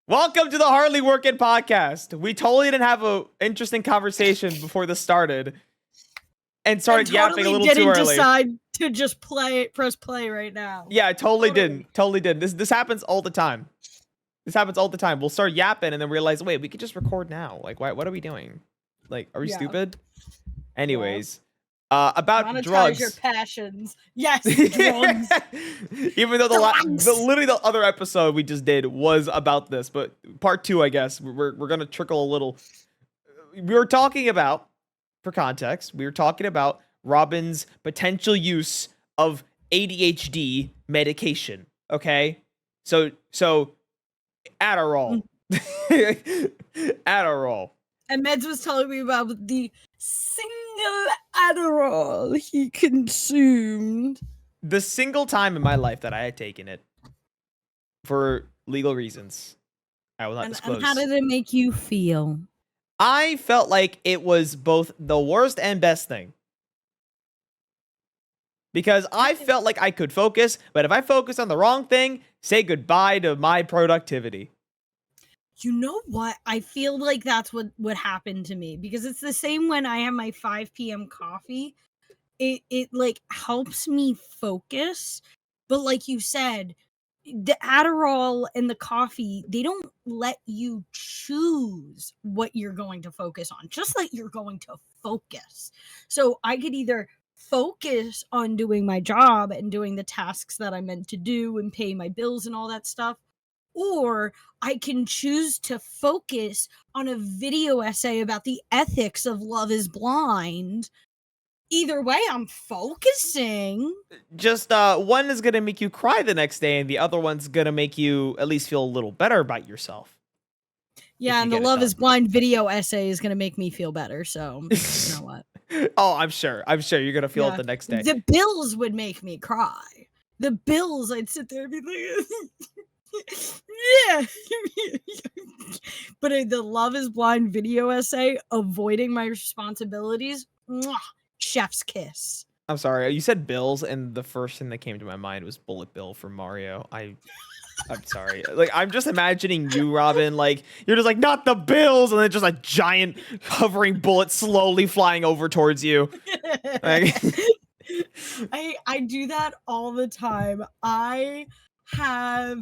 Welcome to the Hardly Working Podcast. We totally didn't have an interesting conversation before this started and started yapping a little too early. Didn't decide to just press play right now. Yeah, I totally didn't. Totally didn't. This happens all the time. We'll start yapping and then realize, wait, we could just record now. Like, what are we doing? Like, are we stupid? Anyways, about monetize drugs. Your passions. Yes, drugs. Even though literally the other episode we just did was about this, but part 2, I guess we're gonna trickle a little. We were talking about, for context, Robyn's potential use of ADHD medication. Okay, so Adderall. Adderall. And Medz was telling me about the single Adderall he consumed. The single time in my life that I had taken it for legal reasons, I will not disclose. And how did it make you feel? I felt like it was both the worst and best thing. Because I felt like I could focus, but if I focus on the wrong thing, say goodbye to my productivity. You know what? I feel like that's what happened to me, because it's the same when I have my 5 p.m. coffee. It like helps me focus, but like you said, the Adderall and the coffee, they don't let you choose what you're going to focus on, just like you're going to focus. So I could either focus on doing my job and doing the tasks that I'm meant to do and pay my bills and all that stuff, or I can choose to focus on a video essay about the ethics of Love is Blind. Either way, I'm focusing. Just one is going to make you cry the next day, and the other one's going to make you at least feel a little better about yourself. Yeah, and the Love is Blind video essay is going to make me feel better, so you know what? Oh, I'm sure you're going to feel it the next day. The bills would make me cry. The bills, I'd sit there and be like... yeah. But the Love is Blind video essay, avoiding my responsibilities, chef's kiss. I'm sorry, you said bills, and the first thing that came to my mind was Bullet Bill from Mario. I'm sorry. Like, I'm just imagining you, Robyn, like, you're just like, not the bills, and then just a giant hovering bullet slowly flying over towards you. Like, I do that all the time. I have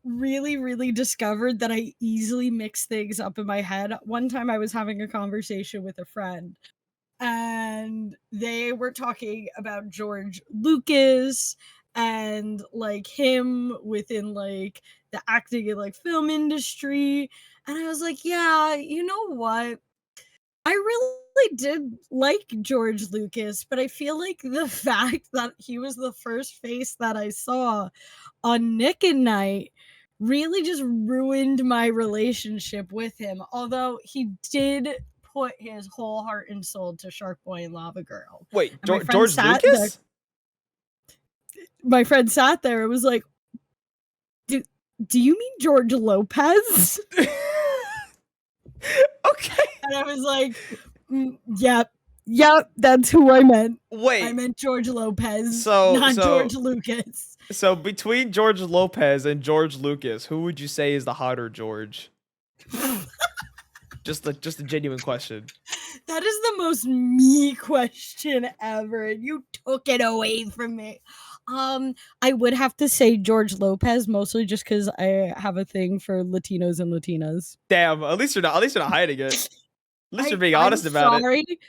really discovered that I easily mix things up in my head. One time I was having a conversation with a friend, and they were talking about George Lucas and like him within like the acting and like film industry, and I was like, yeah, you know what, I really did like George Lucas, but I feel like the fact that he was the first face that I saw on Nick and Night really just ruined my relationship with him, although he did put his whole heart and soul to Shark Boy and Lava Girl. Wait, George Lucas? My friend sat there and was like, do you mean George Lopez? Okay. And I was like, yep, that's who I meant. Wait. I meant George Lopez, not George Lucas. So between George Lopez and George Lucas, who would you say is the hotter George? Just a genuine question. That is the most me question ever, and you took it away from me. I would have to say George Lopez, mostly just because I have a thing for Latinos and Latinas. Damn, at least you're not hiding it. At least you're being honest about it.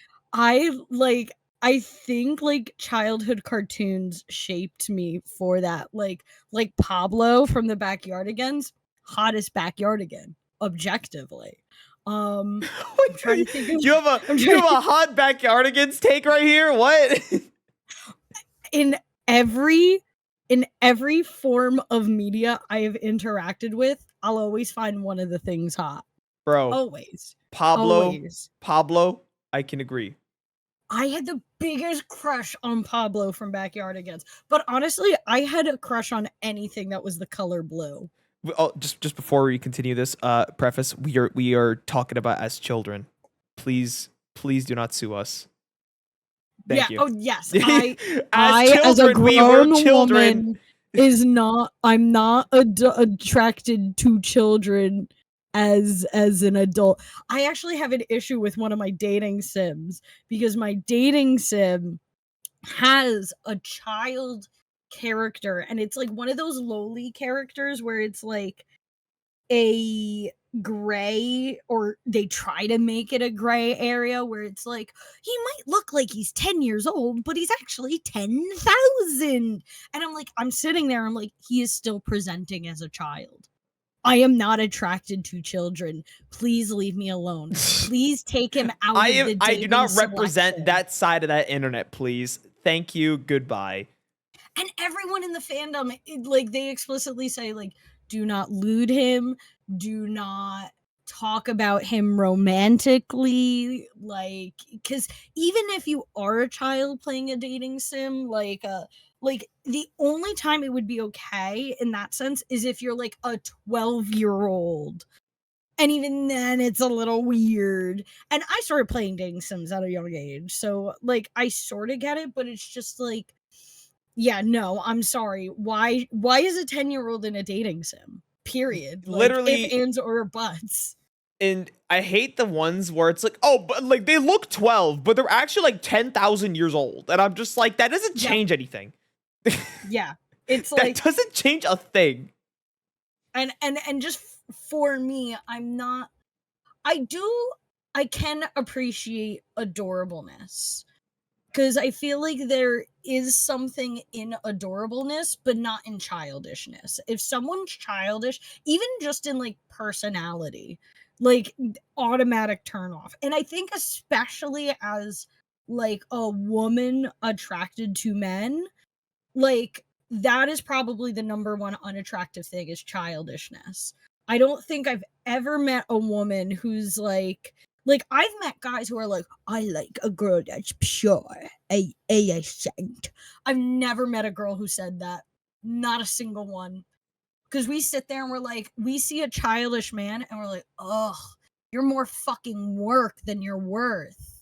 I think like childhood cartoons shaped me for that. Like Pablo from the Backyardigans, hottest Backyardigan, objectively. I'm trying to think of, you have a hot Backyardigans take right here? What? In every form of media I have interacted with, I'll always find one of the things hot. Bro. Always. Pablo, I can agree. I had the biggest crush on Pablo from Backyardigans. But honestly, I had a crush on anything that was the color blue. Oh, just before we continue this preface, we are talking about as children. Please do not sue us. Thank you. Oh yes. As a grown woman, is not. I'm not attracted to children as an adult. I actually have an issue with one of my dating sims because my dating sim has a child character, and it's like one of those lowly characters where it's like a gray, or they try to make it a gray area where it's like he might look like he's 10 years old but he's actually 10,000, and I'm sitting there, I'm like, he is still presenting as a child. I am not attracted to children. Please leave me alone. Please take him out of the dating I do not represent selection. that side of that internet, please. Thank you. Goodbye. And everyone in the fandom, like, they explicitly say, like, do not lewd him, do not talk about him romantically, like, because even if you are a child playing a dating sim, like the only time it would be okay in that sense is if you're like a 12-year-old. And even then, it's a little weird. And I started playing dating sims at a young age, so like I sort of get it, but it's just like, yeah, no, I'm sorry. Why is a 10-year-old in a dating sim? Period. Like, Literally, if, ands, or buts. and I hate the ones where it's like, oh, but like they look 12, but they're actually like 10,000 years old. And I'm just like, that doesn't change anything. Yeah. It's that like, doesn't change a thing. and just for me, I can appreciate adorableness. Because I feel like there is something in adorableness, but not in childishness. If someone's childish, even just in like personality, like automatic turn off. And I think especially as like a woman attracted to men, like that is probably the number one unattractive thing is childishness. I don't think I've ever met a woman who's like I've met guys who are like, I like a girl that's pure, a saint. I've never met a girl who said that. Not a single one. Because we sit there and we're like, we see a childish man and we're like, ugh, you're more fucking work than you're worth.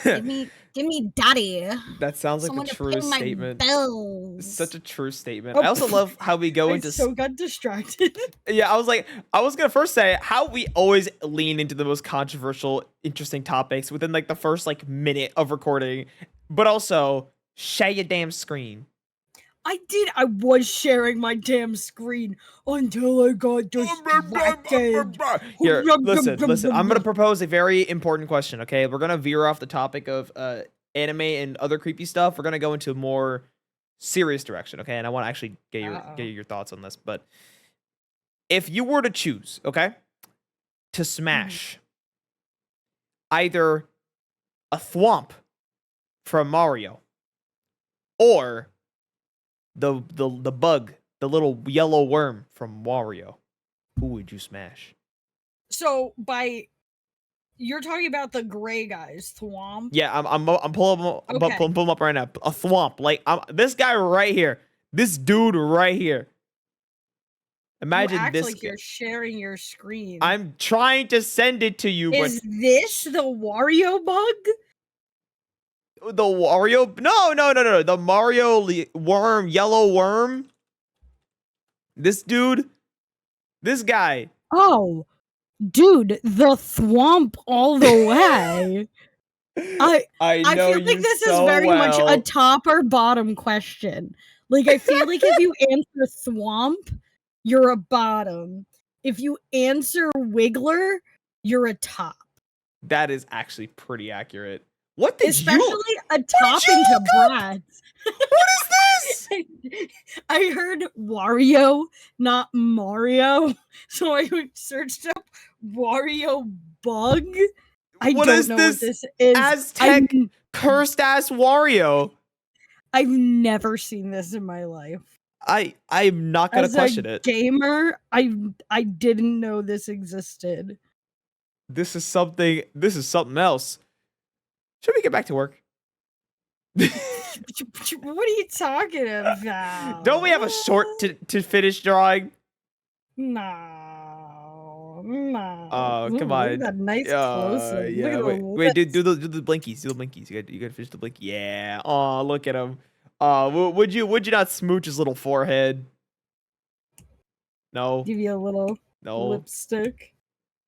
Give me daddy. That sounds like Someone the to truest pay my statement. bills. Such a true statement. Oh, I also love how we go I into. so got distracted. Yeah, I was gonna first say how we always lean into the most controversial, interesting topics within like the first like minute of recording, but also share your damn screen. I was sharing my damn screen until I got distracted. Here, listen. I'm gonna propose a very important question. Okay, we're gonna veer off the topic of anime and other creepy stuff. We're gonna go into a more serious direction. Okay, and I want to actually get your thoughts on this. But if you were to choose, okay, to smash either a thwomp from Mario or the bug, the little yellow worm from Wario, who would you smash? So you're talking about the gray guys, Thwomp? Yeah, I'm pulling them up right now. A thwomp, like this guy right here, this dude right here. Imagine you act this. Like you're sharing your screen. I'm trying to send it to you. Is this the Wario bug? The Wario? No. The Mario worm, yellow worm. This dude, this guy. Oh, dude, the Thwomp all the way. I feel like this is very much a top or bottom question. Like, I feel like if you answer Thwomp, you're a bottom. If you answer Wiggler, you're a top. That is actually pretty accurate. What did Especially a top into brats. What is this? I heard Wario, not Mario. So I searched up Wario bug. I don't know what this is. Aztec cursed ass Wario. I've never seen this in my life. I'm not gonna question it. Gamer, I didn't know this existed. This is something else. Should we get back to work? What are you talking about? Don't we have a short to finish drawing? No. Oh, come on. That nice close-up. Yeah, wait, do the blinkies. Do the blinkies. You gotta finish the blink. Yeah. Oh, look at him. Would you not smooch his little forehead? No. Give you a little No. lipstick.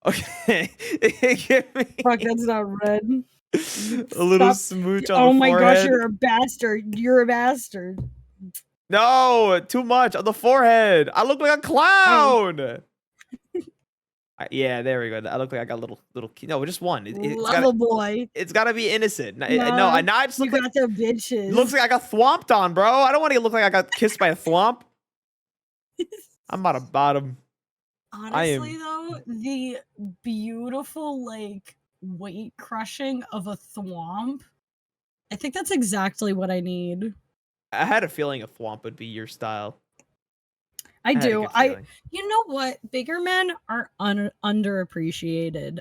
Okay. Give me Fuck, that's not red. a little smooch on Oh the my forehead. gosh, you're a bastard. You're a bastard. No, too much on the forehead. I look like a clown. Yeah, there we go. I look like I got a little. No, just one. Love a boy. It's gotta be innocent. No, Nah, now I just You look like got the bitches. looks like I got thwomped on, bro. I don't want to look like I got kissed by a thwomp. I'm about a bottom. Honestly, though, the beautiful like weight crushing of a thwomp. I think that's exactly what I need. I had a feeling a thwomp would be your style. I had a do. good feeling. You know what? Bigger men are underappreciated.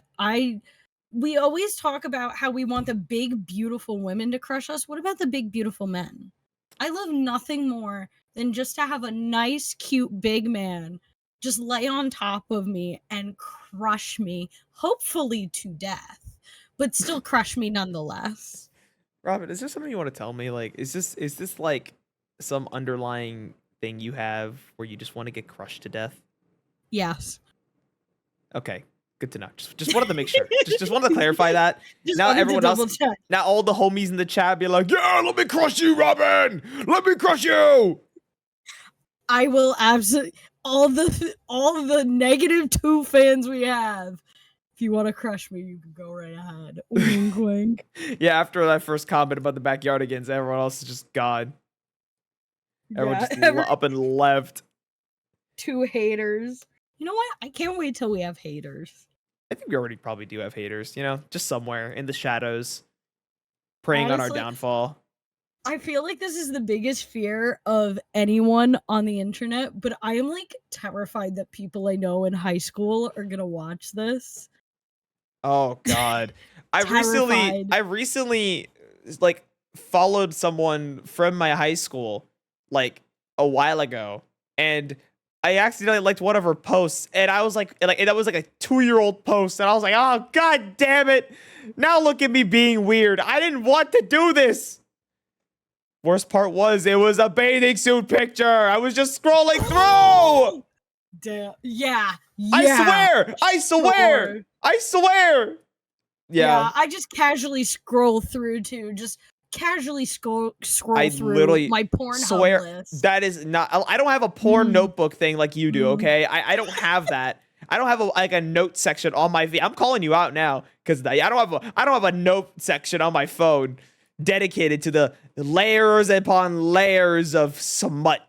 We always talk about how we want the big, beautiful women to crush us. What about the big, beautiful men? I love nothing more than just to have a nice, cute, big man just lay on top of me and crush me, hopefully to death, but still crush me nonetheless. Robyn, is there something you want to tell me? Like, is this like some underlying thing you have where you just want to get crushed to death? Yes. Okay, good to know. Just wanted to make sure. just wanted to clarify that. Just Now wanted to everyone else, double-check. now all the homies in the chat be like, yeah, let me crush you, Robyn. Let me crush you. I will absolutely all the -2 fans we have. If you want to crush me, you can go right ahead. Wink, wink. Yeah, after that first comment about the backyardigans, everyone else is just gone. Everyone Yeah, just up and left. 2 haters. You know what? I can't wait till we have haters. I think we already probably do have haters, you know, just somewhere in the shadows, preying on our Honestly, downfall. I feel like this is the biggest fear of anyone on the internet, but I am like terrified that people I know in high school are gonna watch this. Oh God. I Terrified. recently like followed someone from my high school like a while ago, and I accidentally liked one of her posts, and I was like that was like a 2-year-old post, and I was like, oh God damn it. Now look at me being weird. I didn't want to do this. Worst part was it was a bathing suit picture. I was just scrolling through. Damn. Yeah. I swear. Yeah. I just casually scroll through too. Just casually scroll I through literally my porn swear list. that is not. I don't have a porn notebook thing like you do. Okay, I don't have that. I don't have a note section on my. I'm calling you out now because I don't have a note section on my phone dedicated to the layers upon layers of smut.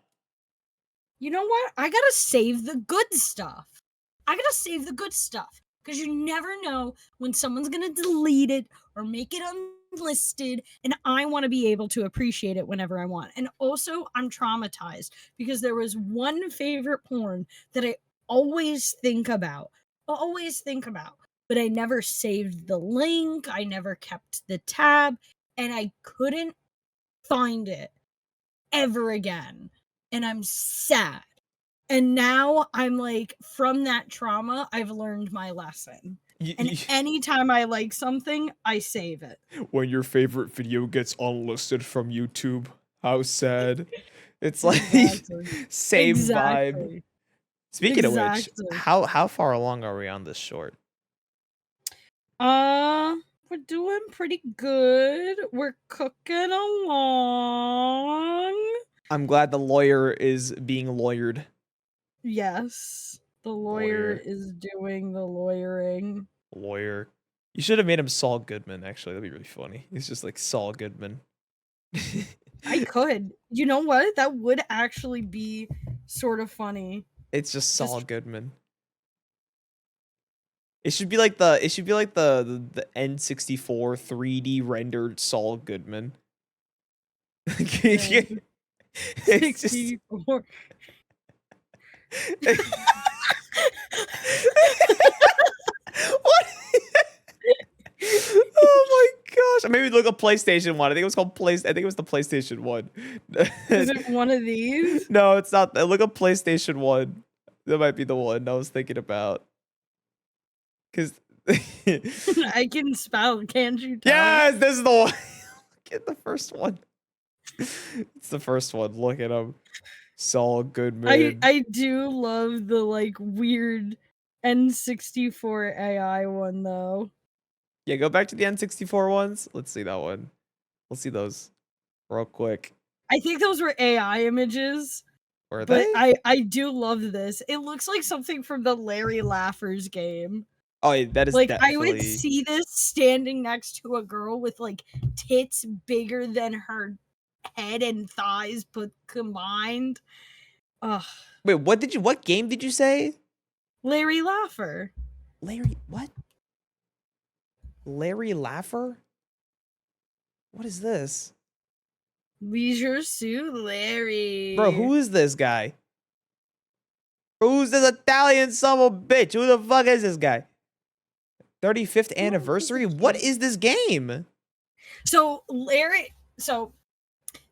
You know what? I gotta save the good stuff. Because you never know when someone's gonna delete it or make it unlisted, and I want to be able to appreciate it whenever I want. And also, I'm traumatized because there was one favorite porn that I always think about, but I never saved the link, I never kept the tab, and I couldn't find it ever again. And I'm sad. And now I'm like, from that trauma, I've learned my lesson. And anytime I like something, I save it. When your favorite video gets unlisted from YouTube, how sad. It's like same vibe. Speaking of which, how far along are we on this short? We're doing pretty good. We're cooking along. I'm glad the lawyer is being lawyered. Yes, the lawyer is doing the lawyering. Lawyer. You should have made him Saul Goodman, actually. That'd be really funny. He's just like Saul Goodman. I could. You know what? That would actually be sort of funny. It's just Saul Goodman. It should be like the N64 3D rendered Saul Goodman. 64. What? Oh my gosh! Maybe look at PlayStation 1. I think it was called I think it was the PlayStation 1. Is it one of these? No, it's not. Look at PlayStation 1. That might be the one I was thinking about. Cause I can spell, can't you tell? Yes, this is the one. Look at the first one. It's the first one. Look at him. Saul Goodman. I do love the like weird N64 AI one though. Yeah, go back to the N64 ones. Let's see that one. Let's see those real quick. I think those were AI images. Were But they? I do love this. It looks like something from the Larry Laffers game. Oh, yeah, that is Like, I would definitely. see this standing next to a girl with, like, tits bigger than her head and thighs put combined. Ugh. Wait, what game did you say? Larry Laffer. Larry, what? Larry Laffer? What is this? Leisure Suit Larry. Bro, who is this guy? Who's this Italian son of a bitch? Who the fuck is this guy? 35th anniversary? What is this game? So,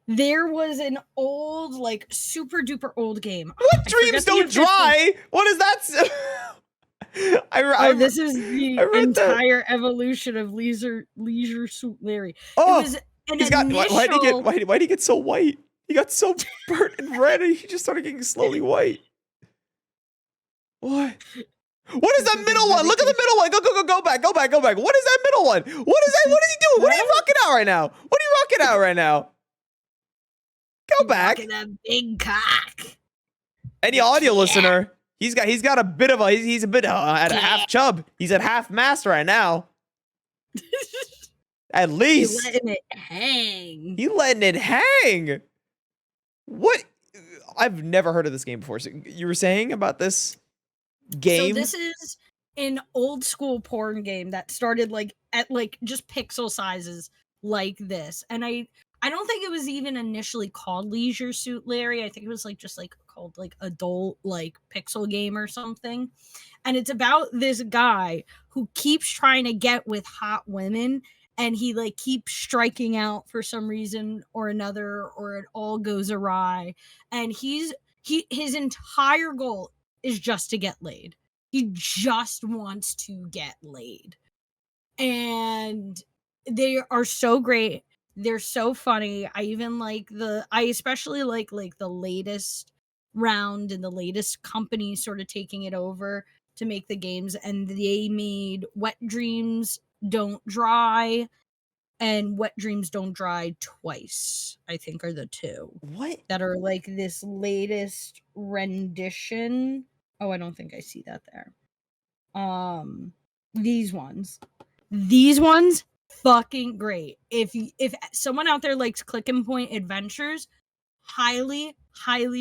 there was an old, like, super duper old game. What dreams don't dry? What is that? This is the entire evolution of Leisure Suit Larry. Oh, it was an why'd he get so white? He got so burnt and red and he just started getting slowly white. What? What is that middle one? Look at the middle one. Go back. What is that middle one? What is that? What is he doing? What are you rocking out right now? What are you rocking out right now? Go back. That big cock. Any audio listener, he's got a bit of a he's a bit at a half chub. He's at half mast right now. At least He's letting it hang. He letting it hang. What? I've never heard of this game before. So you were saying about this game? So this is an old school porn game that started like at like just pixel sizes like this, and I don't think it was even initially called Leisure Suit Larry. I think it was like just like called like adult like pixel game or something. And it's about this guy who keeps trying to get with hot women, and he like keeps striking out for some reason or another, or it all goes awry. And his entire goal is just to get laid. He just wants to get laid. And they are so great. They're so funny. I especially like the latest round and the latest company sort of taking it over to make the games, and they made Wet Dreams Don't Dry and Wet Dreams Don't Dry Twice, I think are the two. What? That are like this latest rendition. Oh, I don't think I see that there. These ones fucking great. If someone out there likes click and point adventures, highly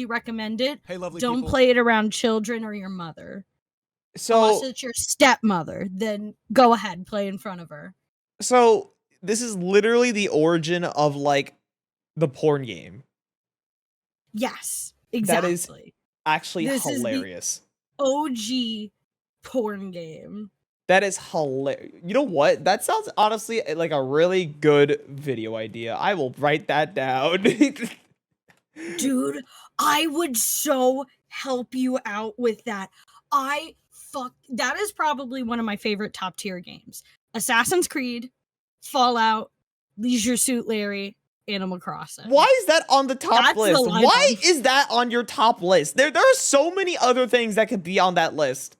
recommend it. Hey, lovely Don't people. play it around children or your mother. So unless it's your stepmother, then go ahead, play in front of her. So this is literally the origin of like the porn game. Yes, exactly. That is actually This is the hilarious. OG porn game. That is hilarious. You know what? That sounds honestly like a really good video idea. I will write that down. Dude, I would so help you out with that. That is probably one of my favorite top tier games. Assassin's Creed, Fallout, Leisure Suit Larry, Animal Crossing. Why is that on the top list? Why is that on your top list? There are so many other things that could be on that list.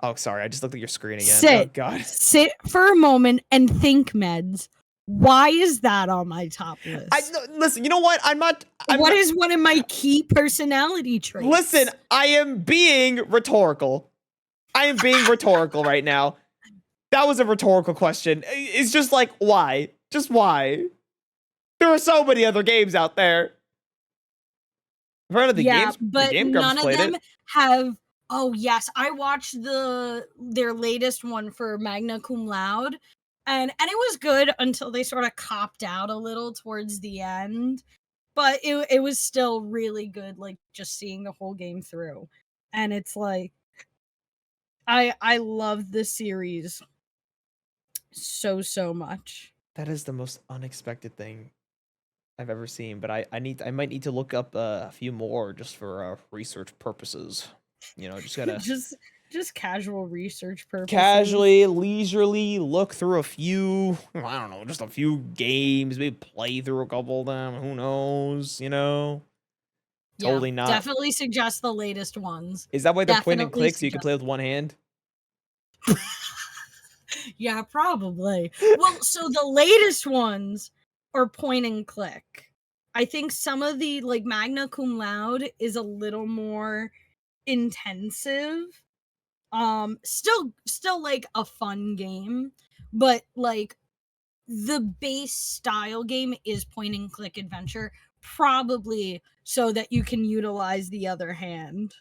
Oh, sorry. I just looked at your screen again. Oh, God. Sit for a moment and think, Medz. Why is that on my top list? Listen, you know what? What is one of my key personality traits? Listen, I am being rhetorical. I am being rhetorical right now. That was a rhetorical question. It's just like, why? Just why? There are so many other games out there. I've heard of the games, but none of them have. Oh yes, I watched their latest one for Magna Cum Laude, and it was good until they sort of copped out a little towards the end. But it was still really good, like just seeing the whole game through. And it's like I love this series so much. That is the most unexpected thing I've ever seen, but I might need to look up a few more just for research purposes. You know, just gotta Just casual research purposes. Casually, leisurely look through a few, I don't know, just a few games, maybe play through a couple of them. Who knows, you know? Yeah, Totally not. definitely suggest the latest ones. Is that why they're point and Definitely click so you can play with one hand? Yeah, probably. Well, so the latest ones are point and click. I think some of the like magna cum laude is a little more intensive. Still like a fun game, but like the base style game is point and click adventure, probably so that you can utilize the other hand.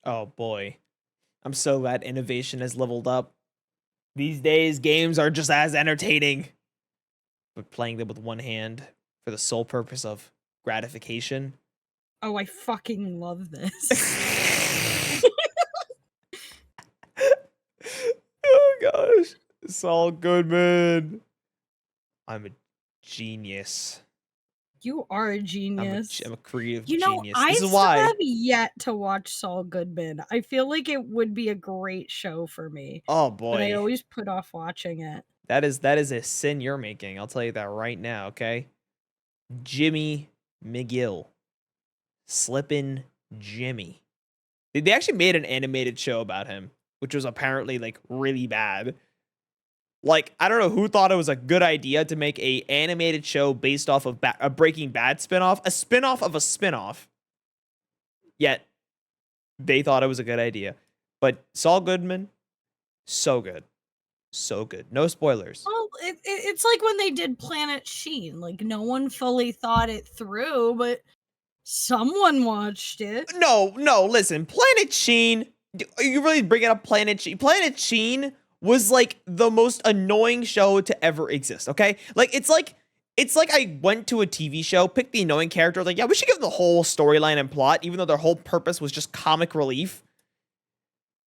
Oh boy. I'm so glad innovation has leveled up. These days, games are just as entertaining. But playing them with one hand for the sole purpose of gratification. Oh, I fucking love this. Oh gosh. Saul Goodman. I'm a genius. You are a genius. I'm a creative You know, genius. I This is still why. have yet to watch Saul Goodman. I feel like it would be a great show for me, Oh but I boy. always put off watching it. That is a sin you're making. I'll tell you that right now, okay? Jimmy McGill. Slippin' Jimmy. They actually made an animated show about him, which was apparently like really bad. Like, I don't know who thought it was a good idea to make a animated show based off of a Breaking Bad spinoff, a spinoff of a spinoff. Yet, they thought it was a good idea. But Saul Goodman, so good. So good. No spoilers. Well, it's like when they did Planet Sheen. Like, no one fully thought it through, but someone watched it. No, listen. Planet Sheen, are you really bringing up Planet Sheen? Planet Sheen was like the most annoying show to ever exist, okay? Like it's like I went to a TV show, picked the annoying character, like, yeah, we should give them the whole storyline and plot, even though their whole purpose was just comic relief.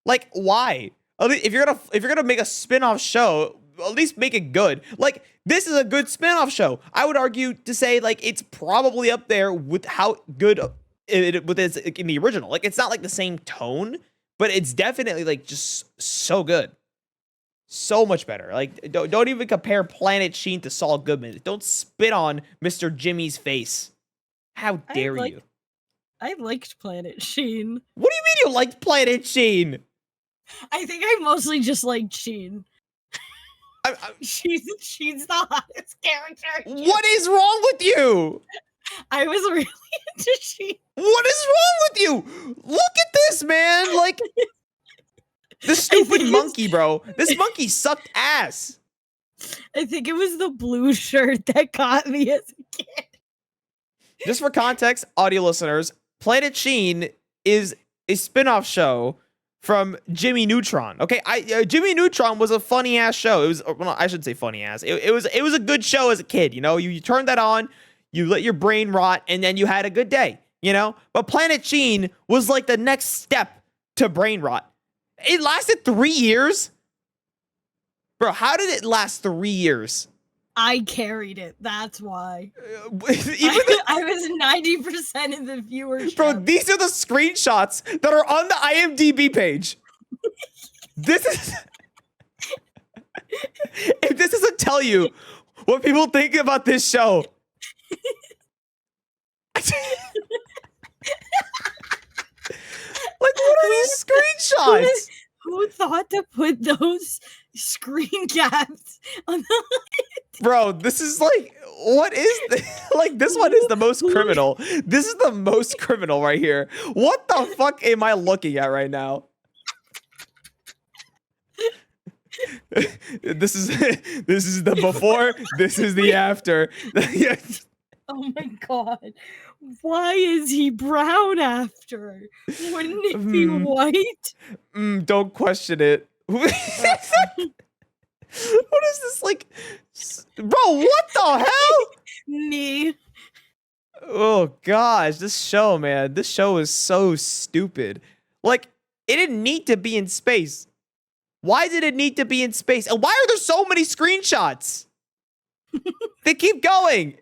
Like, why? If you're gonna make a spin-off show, at least make it good. Like, this is a good spin-off show. I would argue to say, like, it's probably up there with how good it is in the original. Like, it's not like the same tone, but it's definitely like just so good. So much better. Like, don't even compare Planet Sheen to Saul Goodman. Don't spit on Mr. Jimmy's face. How dare you? I liked Planet Sheen. What do you mean you liked Planet Sheen? I think I mostly just liked Sheen. Sheen's the hottest character. What is wrong with you? I was really into Sheen. What is wrong with you? Look at this, man. Like, the stupid monkey, bro. This monkey sucked ass. I think it was the blue shirt that got me as a kid. Just for context, audio listeners, Planet Sheen is a spin-off show from Jimmy Neutron. Okay, Jimmy Neutron was a funny ass show. It was, well, I shouldn't say funny ass. It was a good show as a kid. You know, you turned that on, you let your brain rot, and then you had a good day. You know, but Planet Sheen was like the next step to brain rot. It lasted 3 years, bro. How did it last 3 years? I carried it. That's why. I was 90% of the viewership. Bro, these are the screenshots that are on the IMDb page. This is... If this doesn't tell you what people think about this show... Like, what are these screenshots? Who thought to put those screen caps on the... Bro, this is like, what is this? Like, this one is the most criminal. This is the most criminal right here. What the fuck am I looking at right now? This is the before, this is the after. Oh my god. Why is he brown after? Wouldn't it be white? Don't question it. What is this, like, bro, what the hell? Me. Oh gosh, this show, man. This show is so stupid. Like, it didn't need to be in space. Why did it need to be in space? And why are there so many screenshots? They keep going.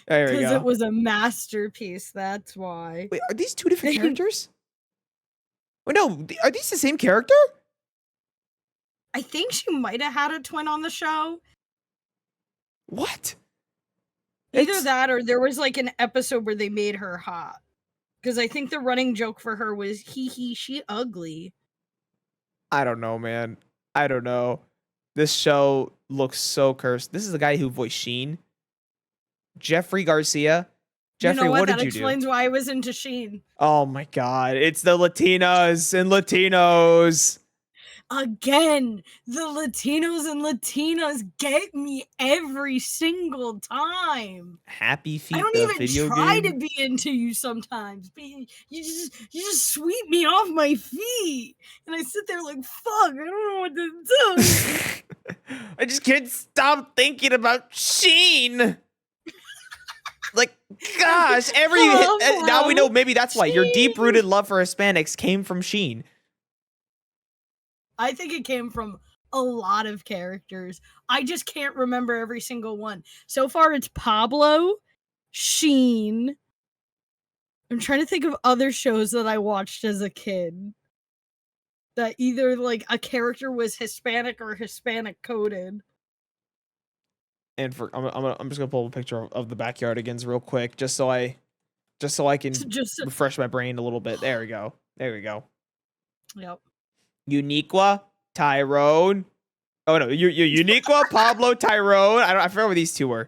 There we go. Because it was a masterpiece, that's why. Wait, are these two different characters? Oh no, are these the same character? I think she might have had a twin on the show. What? Either that or there was like an episode where they made her hot. Because I think the running joke for her was she ugly. I don't know, man. I don't know. This show looks so cursed. This is the guy who voiced Sheen. Jeffrey Garcia. Jeffrey, you know what that did you do? explains why I was into Sheen. Oh my god, it's the Latinas and Latinos. Again, the Latinos and Latinas get me every single time. Happy Feet, I don't the even video try game. to be into you sometimes. But you just sweep me off my feet. And I sit there like, fuck, I don't know what to do. I just can't stop thinking about Sheen. Like, gosh, now we know maybe that's why your deep-rooted love for Hispanics came from Sheen. I think it came from a lot of characters. I just can't remember every single one. So far, it's Pablo, Sheen. I'm trying to think of other shows that I watched as a kid. That either like a character was Hispanic or Hispanic coded. And I'm just gonna pull a picture of the backyardigans real quick, just so I can refresh my brain a little bit. There we go. There we go. Yep. Uniqua, Tyrone. Oh no, you Uniqua, Pablo, Tyrone. I forgot what these two were.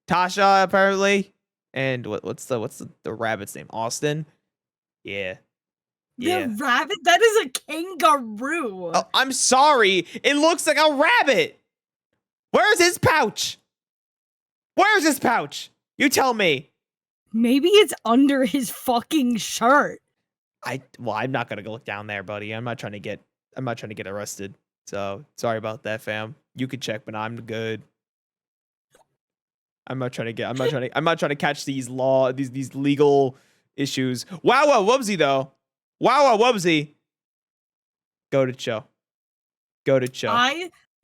Tasha apparently, and what's the rabbit's name? Austin. Yeah. The rabbit? That is a kangaroo. Oh, I'm sorry. It looks like a rabbit. Where's his pouch? Where's his pouch? You tell me. Maybe it's under his fucking shirt. I'm not gonna go look down there, buddy. I'm not trying to get arrested. So sorry about that, fam. You could check, but I'm good. I'm not trying to catch these legal issues. Wow, whoopsie though. Wow, whoopsie. Go to show.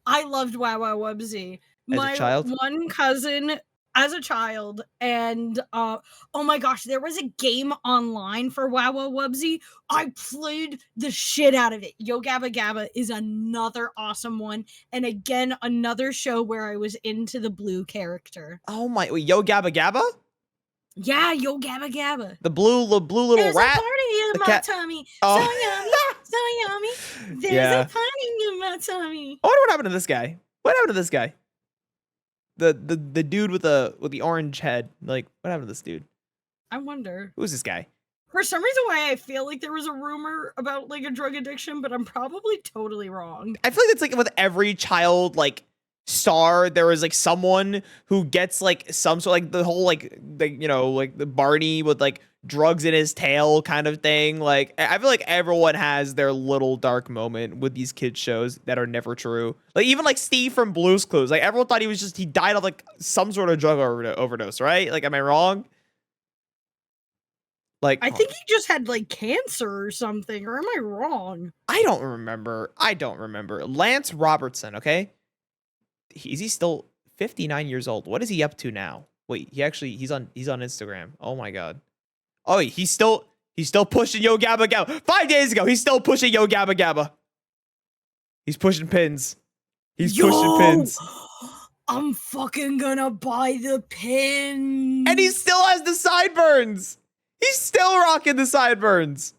I loved Wow Wow Wubsy. As a child? One cousin as a child, and oh my gosh, there was a game online for Wow Wow Wubsy. I played the shit out of it. Yo Gabba Gabba is another awesome one, and again another show where I was into the blue character. Oh my, wait, Yo Gabba Gabba? Yeah, Yo Gabba Gabba. The blue little There's rat. a party in my tummy. Oh. So yummy. There's a party in my tummy. I wonder what happened to this guy. What happened to this guy? The dude with the orange head. Like, what happened to this dude? I wonder. Who's this guy? For some reason why I feel like there was a rumor about like a drug addiction, but I'm probably totally wrong. I feel like it's like with every child like star, there is like someone who gets like some sort of like the whole like the Barney with like drugs in his tail kind of thing. Like I feel like everyone has their little dark moment with these kids shows that are never true. Like even like Steve from Blue's Clues, like everyone thought he died of like some sort of drug overdose, right? Like am I wrong? Like I think he just had like cancer or something, or am I wrong? I don't remember. Lance Robertson, okay? Is he still 59 years old? What is he up to now? Wait, he's on Instagram. Oh my god. Oh, he's still pushing Yo Gabba Gabba. 5 days ago, he's still pushing Yo Gabba Gabba. He's pushing pins. Pushing pins. I'm fucking gonna buy the pins. And he still has the sideburns. He's still rocking the sideburns.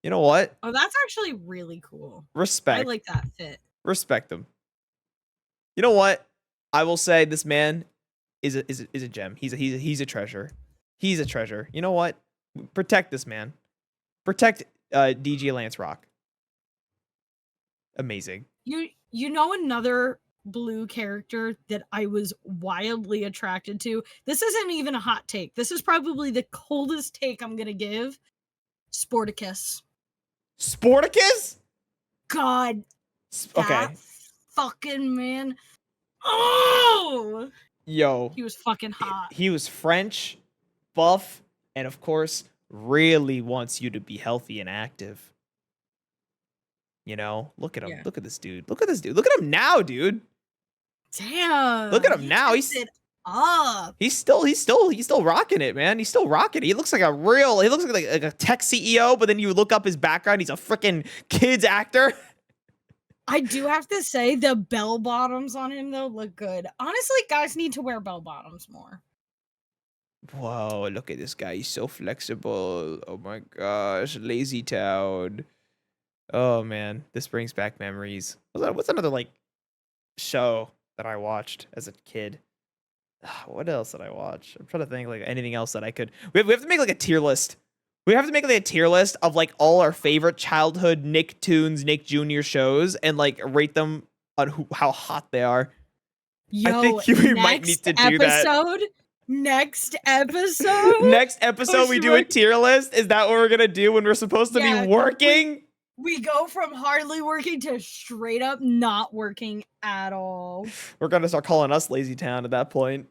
You know what? Oh, that's actually really cool. Respect. I like that fit. Respect him. You know what? I will say this man is a gem. He's a treasure. He's a treasure. You know what? Protect this man. Protect DJ Lance Rock. Amazing. You know another blue character that I was wildly attracted to? This isn't even a hot take. This is probably the coldest take I'm gonna give. Sporticus. Sporticus? God. Okay. Fucking man. Oh! Yo. He was fucking hot. He was French, buff, and of course, really wants you to be healthy and active. You know? Look at him. Yeah. Look at this dude. Look at him now, dude. Damn. Look at him now. He's up. He's still rocking it, man. He's still rocking it. He looks like like a tech CEO, but then you look up his background, he's a freaking kids actor. I do have to say the bell bottoms on him though look good. Honestly, guys need to wear bell bottoms more. Whoa, look at this guy. He's so flexible. Oh my gosh. Lazy Town. Oh man, this brings back memories. What's another like show that I watched as a kid? What else did I watch? I'm trying to think like anything else that I could. We have to make like a tier list. We have to make like a tier list of like all our favorite childhood Nicktoons, Nick Jr. shows and like rate them on how hot they are. Yo, I think we might need to do that. Next episode. Next episode, we do a tier list. Is that what we're gonna do when we're supposed to be working? We go from hardly working to straight up not working at all. We're gonna start calling us Lazy Town at that point.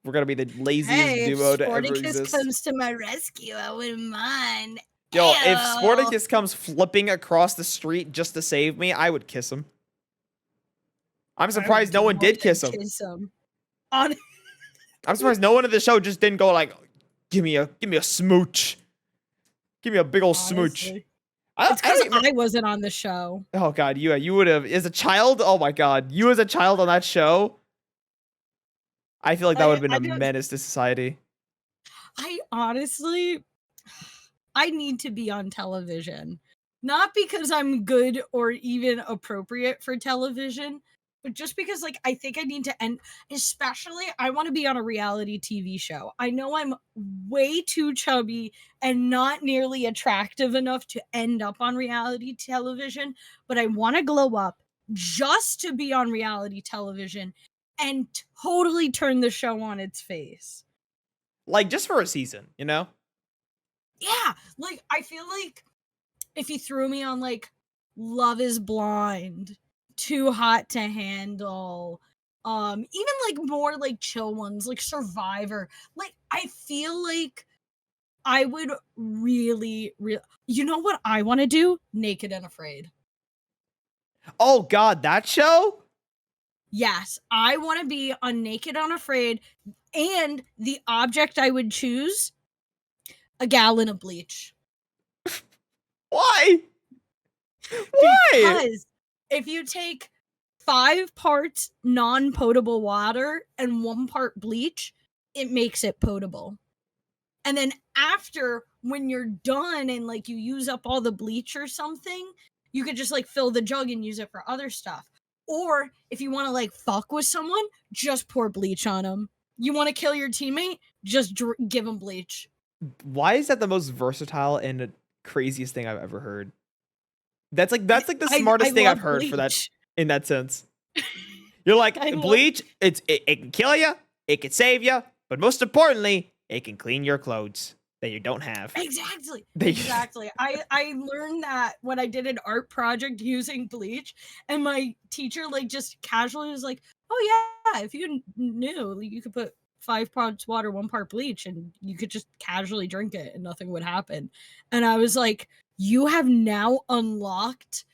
We're gonna be the laziest duo to ever exist. If Sporticus comes to my rescue, I wouldn't mind. Yo, if Sporticus comes flipping across the street just to save me, I would kiss him. I'm surprised no one did kiss him. I'm surprised no one in the show just didn't go like, give me a smooch. Give me a big old smooch. It's because I wasn't on the show. Oh god, you would have as a child. Oh my god, you as a child on that show. I feel like that would have been a menace to society. I need to be on television. Not because I'm good or even appropriate for television, but just because like I think I need to end, especially I want to be on a reality TV show. I know I'm way too chubby and not nearly attractive enough to end up on reality television, but I want to glow up just to be on reality television and totally turn the show on its face. Like just for a season, you know? Yeah, like I feel like if you threw me on like Love is Blind, Too Hot to Handle, even like more like chill ones like Survivor, like I feel like I would really you know what I want to do? Naked and Afraid. Oh god, that show? Yes, I want to be on Naked and Afraid, and the object I would choose, a gallon of bleach. Why? Why? Because if you take 5 parts non-potable water and 1 part bleach, it makes it potable. And then after, when you're done and like you use up all the bleach or something, you could just like fill the jug and use it for other stuff. Or if you want to like fuck with someone, just pour bleach on them. You want to kill your teammate? Just give them bleach. Why is that the most versatile and the craziest thing I've ever heard? That's like the smartest thing I've heard bleach. For that in that sense. You're like bleach. It can kill you. It can save you. But most importantly, it can clean your clothes that you don't have. Exactly. Exactly. I learned that when I did an art project using bleach, and my teacher like just casually was like, "Oh yeah, if you knew, you could put 5 parts water, 1 part bleach, and you could just casually drink it and nothing would happen." And I was like, "You have now unlocked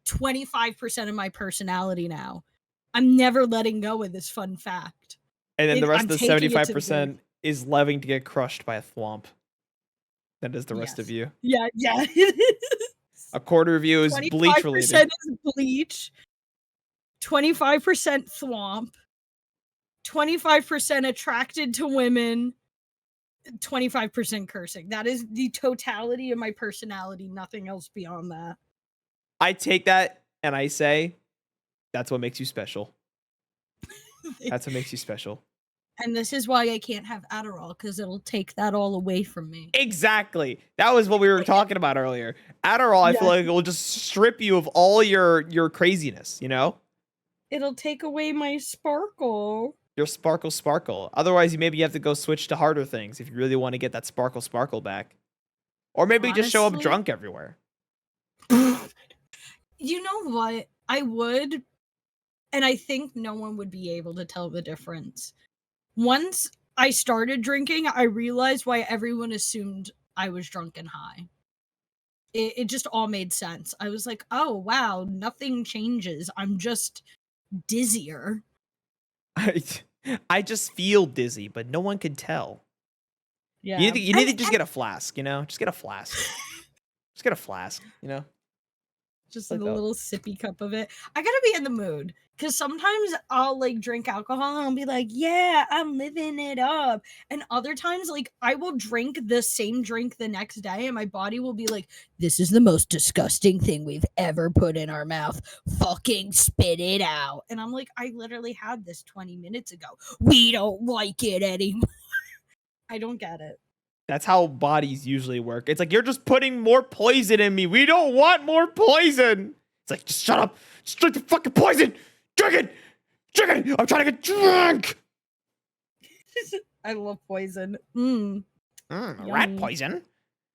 25% of my personality now. I'm never letting go of this fun fact." And then the rest of the 75% is loving to get crushed by a thwomp. That is the rest of you. Yeah. A quarter of you is bleach related. 25% is bleach. 25% thwomp. 25% attracted to women. 25% cursing. That is the totality of my personality. Nothing else beyond that. I take that and I say, that's what makes you special. That's what makes you special. And this is why I can't have Adderall, because it'll take that all away from me. Exactly. That was what we were talking about earlier. Adderall, I feel like it will just strip you of all your craziness, you know? It'll take away my sparkle. Your sparkle. Otherwise, maybe you have to go switch to harder things if you really want to get that sparkle back. Or maybe honestly, just show up drunk everywhere. You know what? I would, and I think no one would be able to tell the difference. Once I started drinking, I realized why everyone assumed I was drunk and high. It just all made sense. I was like, oh, wow, nothing changes. I'm just dizzier. I, I just feel dizzy, but no one can tell. Yeah. You need to just get a flask, you know? Just get a flask. Just get a flask, you know? Just a Like that. little sippy cup of it. I gotta be in the mood because sometimes I'll like drink alcohol and I'll be like, yeah, I'm living it up. And other times, like, I will drink the same drink the next day and my body will be like, this is the most disgusting thing we've ever put in our mouth. Fucking spit it out. And I'm like, I literally had this 20 minutes ago. We don't like it anymore. I don't get it. That's how bodies usually work. It's like, you're just putting more poison in me. We don't want more poison. It's like, just shut up. Just drink the fucking poison. Drink it. Drink it. I'm trying to get drunk. I love poison. Rat poison?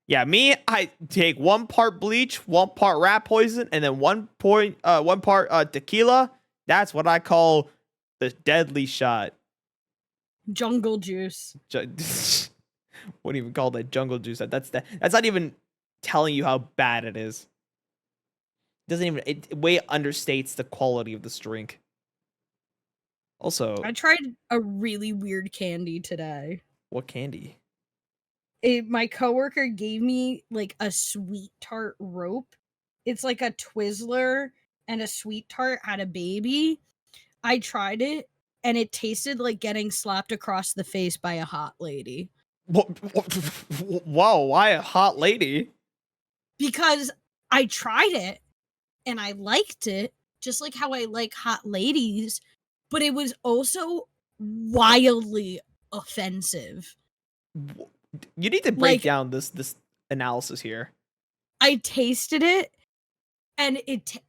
Yeah, me, I take 1 part bleach, 1 part rat poison, and then 1 part tequila. That's what I call the deadly shot. Jungle juice. Wouldn't even call that jungle juice. That's not even telling you how bad it is. It way understates the quality of this drink. Also, I tried a really weird candy today. what candy? My coworker gave me like a sweet tart rope. It's like a Twizzler and a sweet tart had a baby. I tried it and it tasted like getting slapped across the face by a hot lady. Whoa, why a hot lady? Because I tried it and I liked it, just like how I like hot ladies, but it was also wildly offensive. You need to break down this analysis here. I tasted it and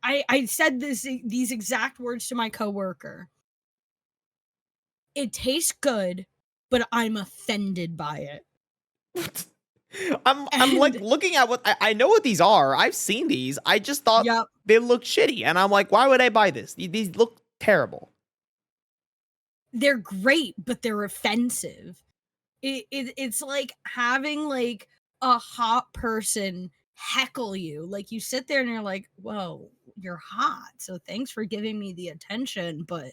I said these exact words to my coworker. It tastes good, but I'm offended by it. I'm like looking at what I know what these are. I've seen these. I just thought they look shitty, and I'm like, why would I buy this? These look terrible. They're great, but they're offensive. It's like having like a hot person heckle you. Like you sit there and you're like, whoa, you're hot. So thanks for giving me the attention, but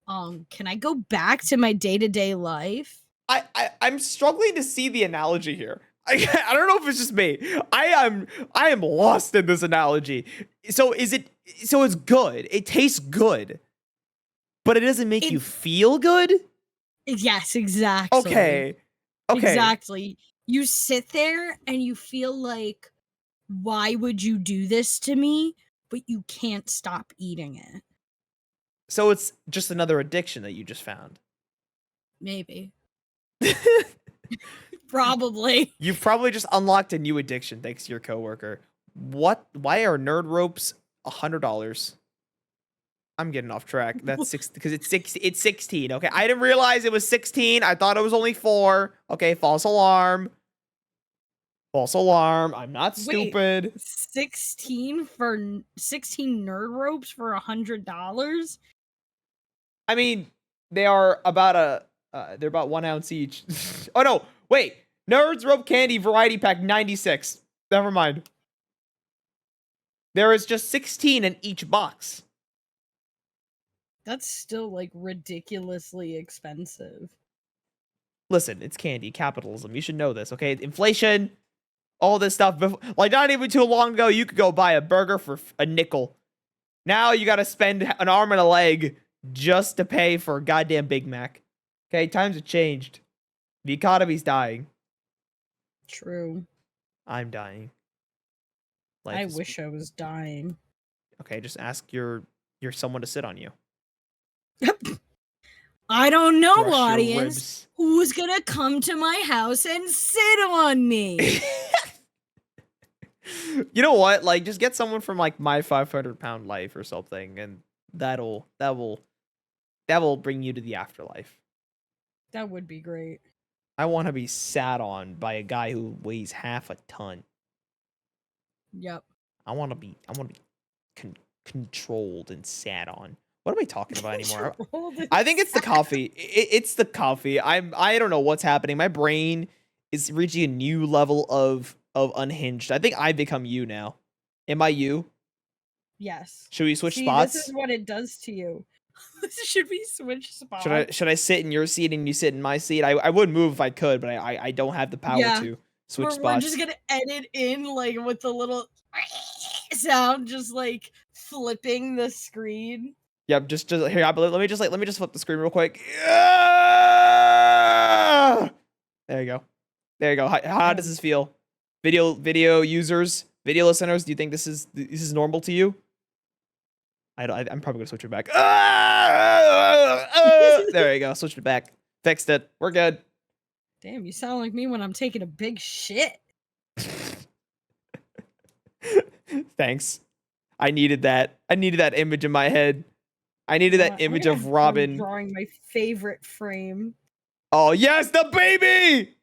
can I go back to my day-to-day life? I'm struggling to see the analogy here. I don't know if it's just me. I am lost in this analogy. So it's good. It tastes good. But it doesn't make you feel good? Yes, exactly. Okay. Exactly. You sit there and you feel like, why would you do this to me? But you can't stop eating it. So it's just another addiction that you just found. Maybe. Probably. You've probably just unlocked a new addiction thanks to your coworker. What? Why are nerd ropes $100? I'm getting off track. That's because it's 16. Okay, I didn't realize it was 16. I thought it was only 4. Okay, false alarm. False alarm. I'm not stupid. Wait, 16 nerd ropes for $100? I mean, they are about they're about 1 ounce each. Oh no, wait. Nerds rope candy variety pack 96. Never mind. There is just 16 in each box. That's still like ridiculously expensive. Listen, it's candy, capitalism. You should know this, okay? Inflation, all this stuff. Like, not even too long ago, you could go buy a burger for a nickel. Now you got to spend an arm and a leg just to pay for a goddamn Big Mac. Okay, times have changed. The economy's dying. True. I'm dying. I wish I was dying. Okay, just ask your someone to sit on you. I don't know, Brush your audience. ribs. Who's gonna come to my house and sit on me? You know what? Like, just get someone from like My 500-Pound Life or something, and that will bring you to the afterlife. That would be great. I want to be sat on by a guy who weighs half a ton. Yep. I want to be controlled and sat on. What am I talking about anymore? I think it's the coffee. It's the coffee. I don't know what's happening. My brain is reaching a new level of unhinged. I think I become you now. Am I you? Yes. Should we switch spots? This is what it does to you. Should we switch Should I spots? should I sit in your seat and you sit in my seat? I would move if I could, but I don't have the power Yeah. to switch We're just spots. gonna edit in like with the little sound, just like flipping the screen. Yep, just here. Let me just flip the screen real quick. Yeah! There you go. There you go. How does this feel? Video users, video listeners, do you think this is normal to you? I'm probably gonna switch it back. There you go. Switched it back. Fixed it. We're good. Damn, you sound like me when I'm taking a big shit. Thanks. I needed that. I needed that image in my head. I needed that I'm image gonna of have fun Robyn. drawing my favorite frame. Oh yes, the baby!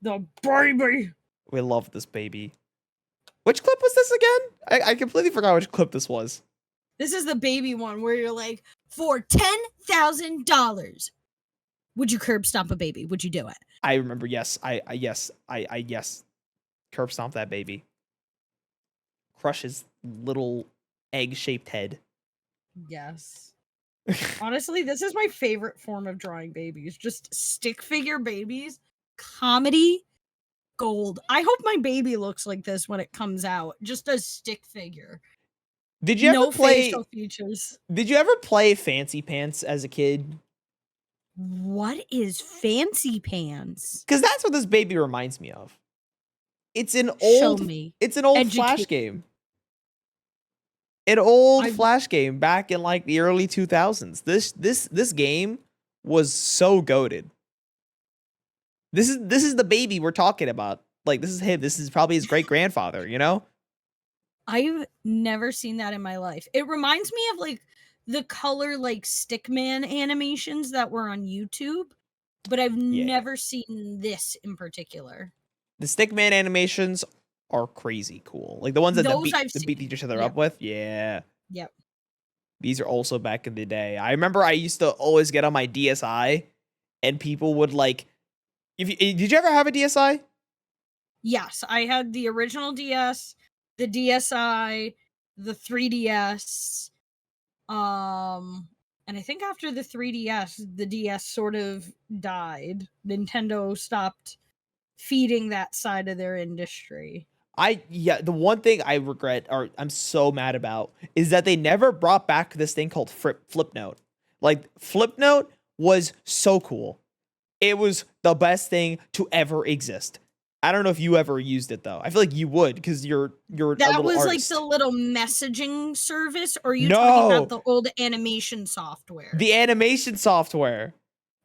The baby. We love this baby. Which clip was this again? I completely forgot which clip this was. This is the baby one where you're like, for $10,000, would you curb stomp a baby? Would you do it? I remember. Yes. Yes. Yes. Curb stomp that baby. Crush his little egg-shaped head. Yes. Honestly, this is my favorite form of drawing babies. Just stick figure babies. Comedy gold. I hope my baby looks like this when it comes out. Just a stick figure. Did you ever No play? facial features. Did you ever play Fancy Pants as a kid? What is fancy pants? Because that's what this baby reminds me of. It's an Show old. me. It's an old Educate. Flash game. An old I- Flash game back in like the early 2000s. This game was so goated. This is the baby we're talking about. Like this is him. This is probably his great grandfather. You know. I've never seen that in my life. It reminds me of like the color like stickman animations that were on YouTube, but I've Yeah. never seen this in particular. The Stickman animations are crazy cool. Like the ones that Those I've beat seen. each other Yep. up with. Yeah. Yep. These are also back in the day. I remember I used to always get on my DSi and people would like did you ever have a DSi? Yes, I had the original DS, the DSi, the 3DS, and I think after the 3DS, the DS sort of died. Nintendo stopped feeding that side of their industry. The one thing I regret or I'm so mad about is that they never brought back this thing called Flipnote. Like Flipnote was so cool. It was the best thing to ever exist. I don't know if you ever used it though. I feel like you would because you're a That little was artist. like the little messaging service, or are you talking No. about the old animation software? The animation software.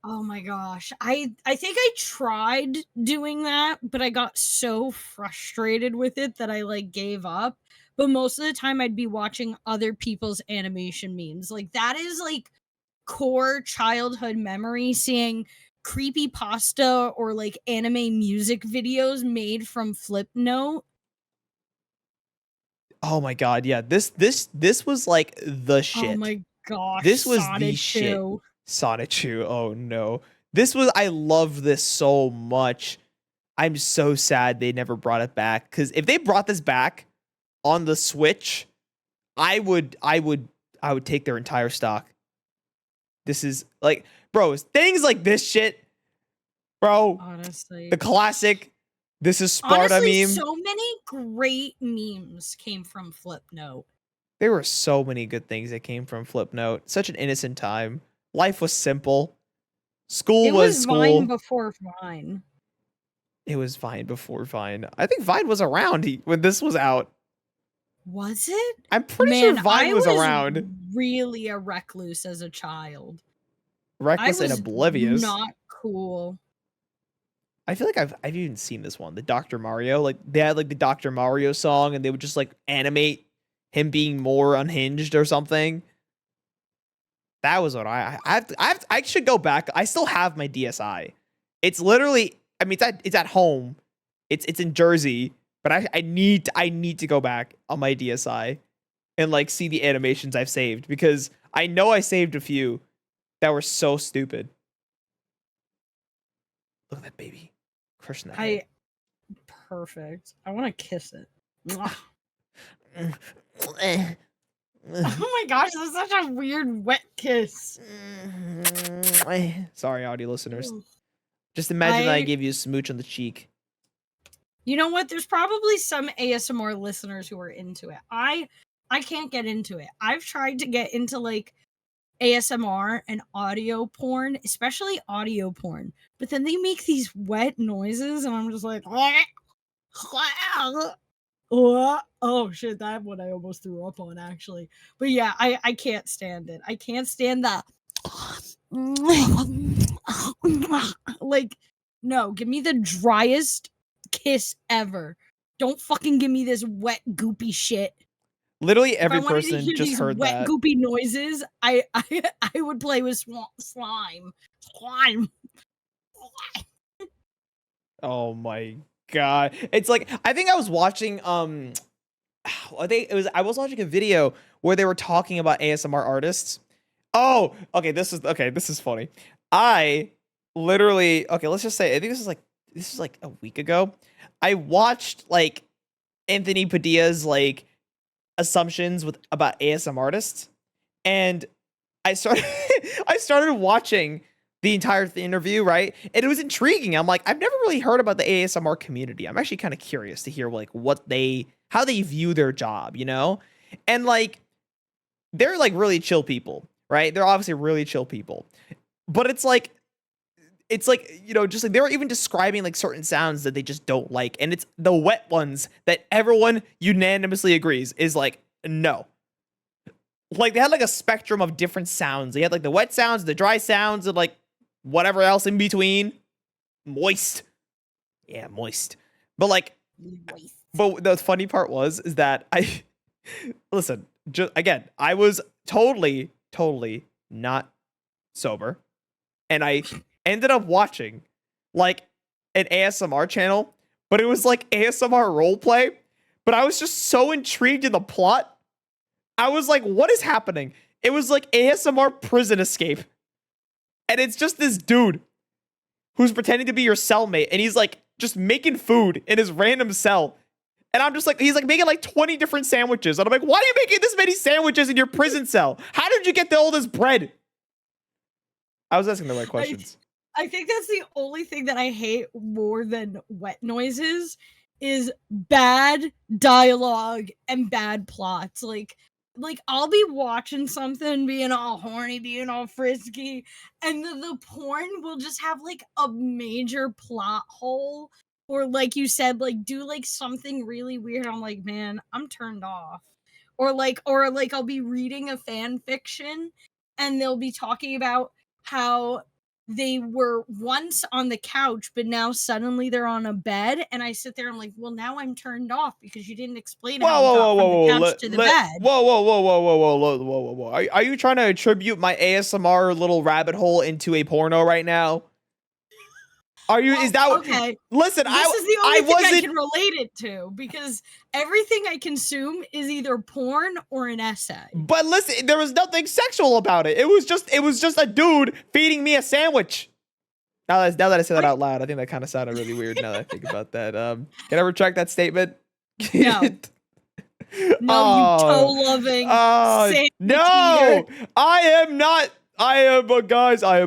Oh my gosh. I think I tried doing that, but I got so frustrated with it that I like gave up. But most of the time I'd be watching other people's animation memes. Like that is like core childhood memory, seeing creepy pasta or like anime music videos made from Flipnote. Oh my god, yeah. This was like the shit. Oh my gosh. This was the Sonic shit. 2. Sonichu. Oh no. I love this so much. I'm so sad they never brought it back. Cause if they brought this back on the Switch, I would take their entire stock. This is like, bro, things like this shit, bro. Honestly. The classic. This is Sparta Honestly, meme. so many great memes came from Flipnote. There were so many good things that came from Flipnote. Such an innocent time. Life was simple. School It was was school. Vine before Vine. It was Vine before Vine. I think Vine was around when this was out. Was it? I'm pretty Man, sure Vine I was around. really a recluse as a child. Reckless I and was oblivious. not cool. I feel like I've even seen this one, the Dr. Mario. Like they had like the Dr. Mario song, and they would just like animate him being more unhinged or something. That was what I should go back. I still have my DSi. It's literally, I mean, it's at home. It's in Jersey, but I need to go back on my DSi and like see the animations I've saved, because I know I saved a few that were so stupid. Look at that baby. Crushing that head. Perfect. I want to kiss it. Mwah. Oh my gosh, that's such a weird wet kiss. Sorry, audio listeners. Ugh. Just imagine that I gave you a smooch on the cheek. You know what? There's probably some ASMR listeners who are into it. I can't get into it. I've tried to get into like ASMR and audio porn, especially audio porn, but then they make these wet noises, and I'm just like, oh shit, that one I almost threw up on actually. But yeah, I can't stand it. I can't stand that. Like, no, give me the driest kiss ever. Don't fucking give me this wet goopy shit. Literally If I every wanted to person hear just these heard wet that. goopy noises, I would play with slime. Oh my god. It's like I think I was watching I was watching a video where they were talking about ASMR artists. Oh, okay, this is funny. I literally, okay, let's just say I think this is like a week ago. I watched like Anthony Padilla's like assumptions with about ASM artists, and I started I started watching the entire interview, right? And it was intriguing. I'm like, I've never really heard about the ASMR community. I'm actually kind of curious to hear like how they view their job, you know? And like they're like really chill people, right? They're obviously really chill people. But it's like, you know, just like they were even describing like certain sounds that they just don't like. And it's the wet ones that everyone unanimously agrees is like, no. Like they had like a spectrum of different sounds. They had like the wet sounds, the dry sounds, and like whatever else in between. Moist. Yeah, moist. But like, Moist. but the funny part is that listen, just again, I was totally not sober. And I ended up watching like an ASMR channel, but it was like ASMR roleplay. But I was just so intrigued in the plot. I was like, what is happening? It was like ASMR prison escape. And it's just this dude who's pretending to be your cellmate. And he's like just making food in his random cell. And I'm just like, he's like making like 20 different sandwiches. And I'm like, why are you making this many sandwiches in your prison cell? How did you get all this bread? I was asking the right questions. I think that's the only thing that I hate more than wet noises is bad dialogue and bad plots. Like I'll be watching something being all horny, being all frisky, and the porn will just have like a major plot hole, or like you said, like do like something really weird. I'm like, man, I'm turned off. Or like I'll be reading a fan fiction and they'll be talking about how they were once on the couch, but now suddenly they're on a bed. And I sit there, I'm like, well, now I'm turned off because you didn't explain how we got from the couch to the bed. Whoa. Are you trying to attribute my ASMR little rabbit hole into a porno right now? Are you? Is that okay? Listen, this is the only thing I can relate it to because everything I consume is either porn or an essay. But listen, there was nothing sexual about it. It was just a dude feeding me a sandwich. Now that I say that out loud, I think that kind of sounded really weird. Now that I think about that, can I retract that statement? No. No, you toe-loving sandwich no, eater. I am not. I am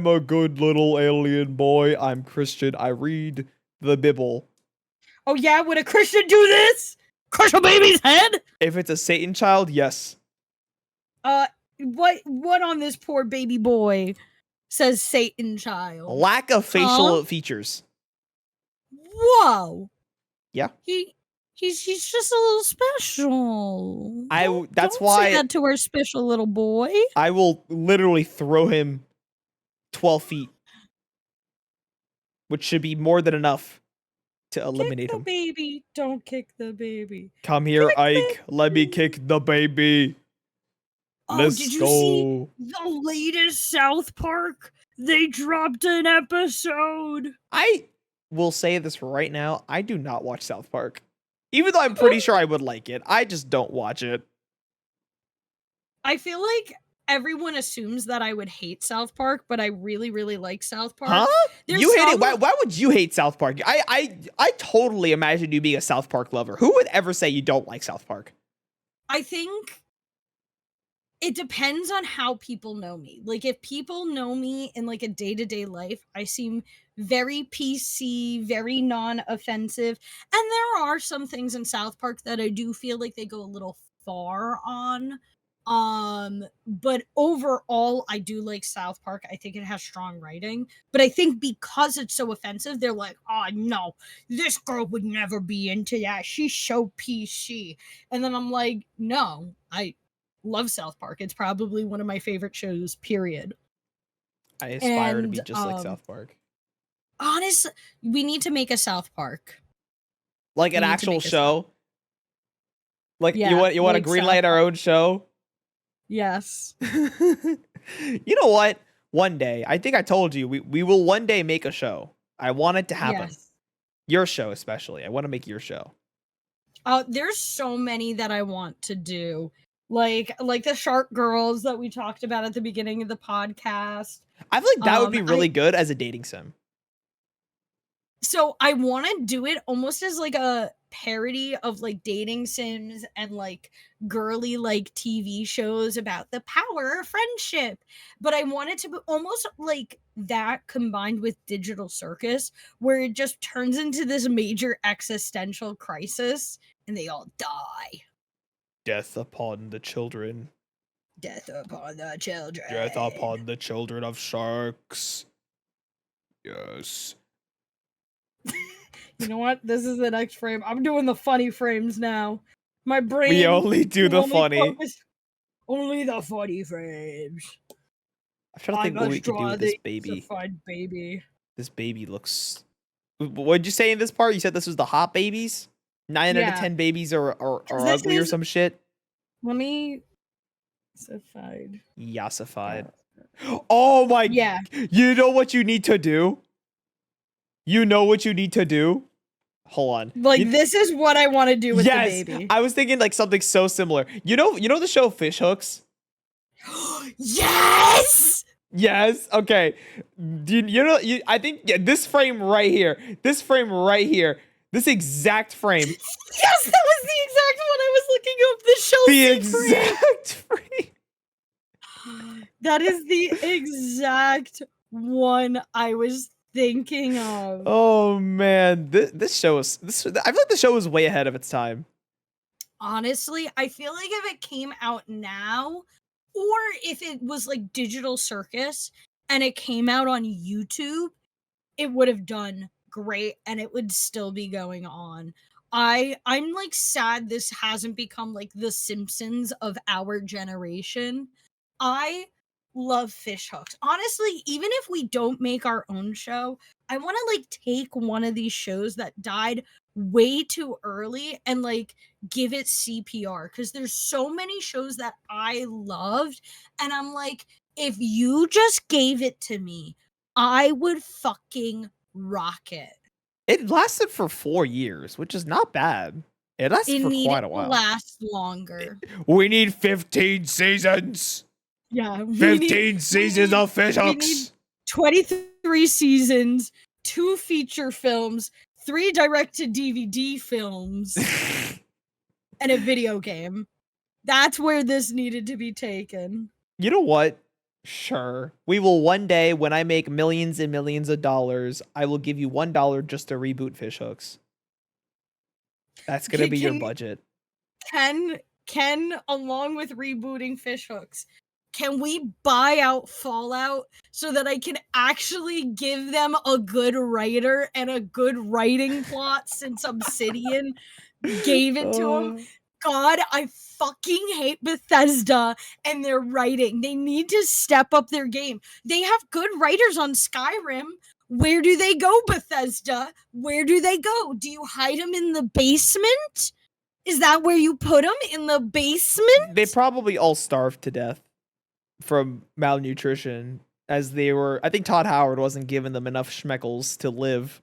a good little alien boy. I'm Christian. I read the Bible. Oh yeah, would a Christian do this? Crush a baby's head? If it's a Satan child, yes. What on this poor baby boy says Satan child? Lack of facial features. Whoa. Yeah. He's just a little special. That's don't why say that to our special little boy. I will literally throw him 12 feet, which should be more than enough to eliminate kick him. The baby, don't kick the baby. Come here, kick Ike. Let me kick the baby. Did you see the latest South Park? They dropped an episode. I will say this right now. I do not watch South Park. Even though I'm pretty sure I would like it. I just don't watch it. I feel like everyone assumes that I would hate South Park, but I really, really like South Park. Huh? You hate it? Why would you hate South Park? I totally imagine you being a South Park lover. Who would ever say you don't like South Park? I think It depends on how people know me. Like, if people know me in, like, a day-to-day life, I seem very PC, very non-offensive, and there are some things in South Park that I do feel like they go a little far on. But overall, I do like South Park. I think it has strong writing, but I think because it's so offensive, they're like, "Oh, no, this girl would never be into that. She's so PC." And then I'm like, "No, I love South Park. It's probably one of my favorite shows, period." I aspire to be And just like South Park. honestly, we need to make a South Park. Like We an need to actual make a South. show. Like Yeah, you want to like South greenlight our Park. own show? Yes. You know what? One day, I think I told you, we will one day make a show. I want it to happen. Yes. Your show especially. I want to make your show. There's so many that I want to do. Like the Shark Girls that we talked about at the beginning of the podcast. I feel like that would be I really good as a dating sim. So I want to do it almost as like a parody of like dating sims and like girly like TV shows about the power of friendship. But I want it to be almost like that combined with Digital Circus, where it just turns into this major existential crisis and they all die. Death upon the children. Death upon the children. Death upon the children of sharks. Yes. You know what? This is the next frame. I'm doing the funny frames now. My brain. We only do the only funny. Only the funny frames. I'm trying to think what we could do with this baby. Baby. This baby looks. What did you say in this part? You said this was the hot babies? 9 out of 10 babies are ugly or some shit? Let me. Yassified. Yassified. Oh my. Yeah. You know what you need to do? You know what you need to do? Hold on. Like, this is what I want to do with the baby. I was thinking like something so similar. You know the show Fish Hooks? Yes! Yes. Okay. I think this frame right here. This frame right here. This exact frame. Yes, that was the exact one I was looking up. The Chelsea frame. That is the exact one I was thinking of. Oh man, this show is I feel like the show was way ahead of its time. Honestly, I feel like if it came out now, or if it was like Digital Circus and it came out on YouTube, it would have done great and it would still be going on. I'm like sad this hasn't become like the Simpsons of our generation. I love Fish Hooks. Honestly, even if we don't make our own show, I want to like take one of these shows that died way too early and like give it CPR, because there's so many shows that I loved and I'm like, if you just gave it to me, I would fucking rock it. It lasted for 4 years, which is not bad. It lasted for quite a while. It needed to last longer. We need 15 seasons. Yeah. 15 seasons of Fish Hooks. 23 seasons, 2 feature films, 3 direct-to-DVD films, and a video game. That's where this needed to be taken. You know what? Sure. We will one day, when I make millions and millions of dollars, I will give you $1 just to reboot Fish Hooks. That's going to be your budget. Can, along with rebooting Fish Hooks, can we buy out Fallout so that I can actually give them a good writer and a good writing plot since Obsidian gave it to them? God, I fucking hate Bethesda and their writing. They need to step up their game. They have good writers on Skyrim. Where do they go, Bethesda? Where do they go? Do you hide them in the basement? Is that where you put them? In the basement? They probably all starved to death from malnutrition, as they were. I think Todd Howard wasn't giving them enough schmeckles to live.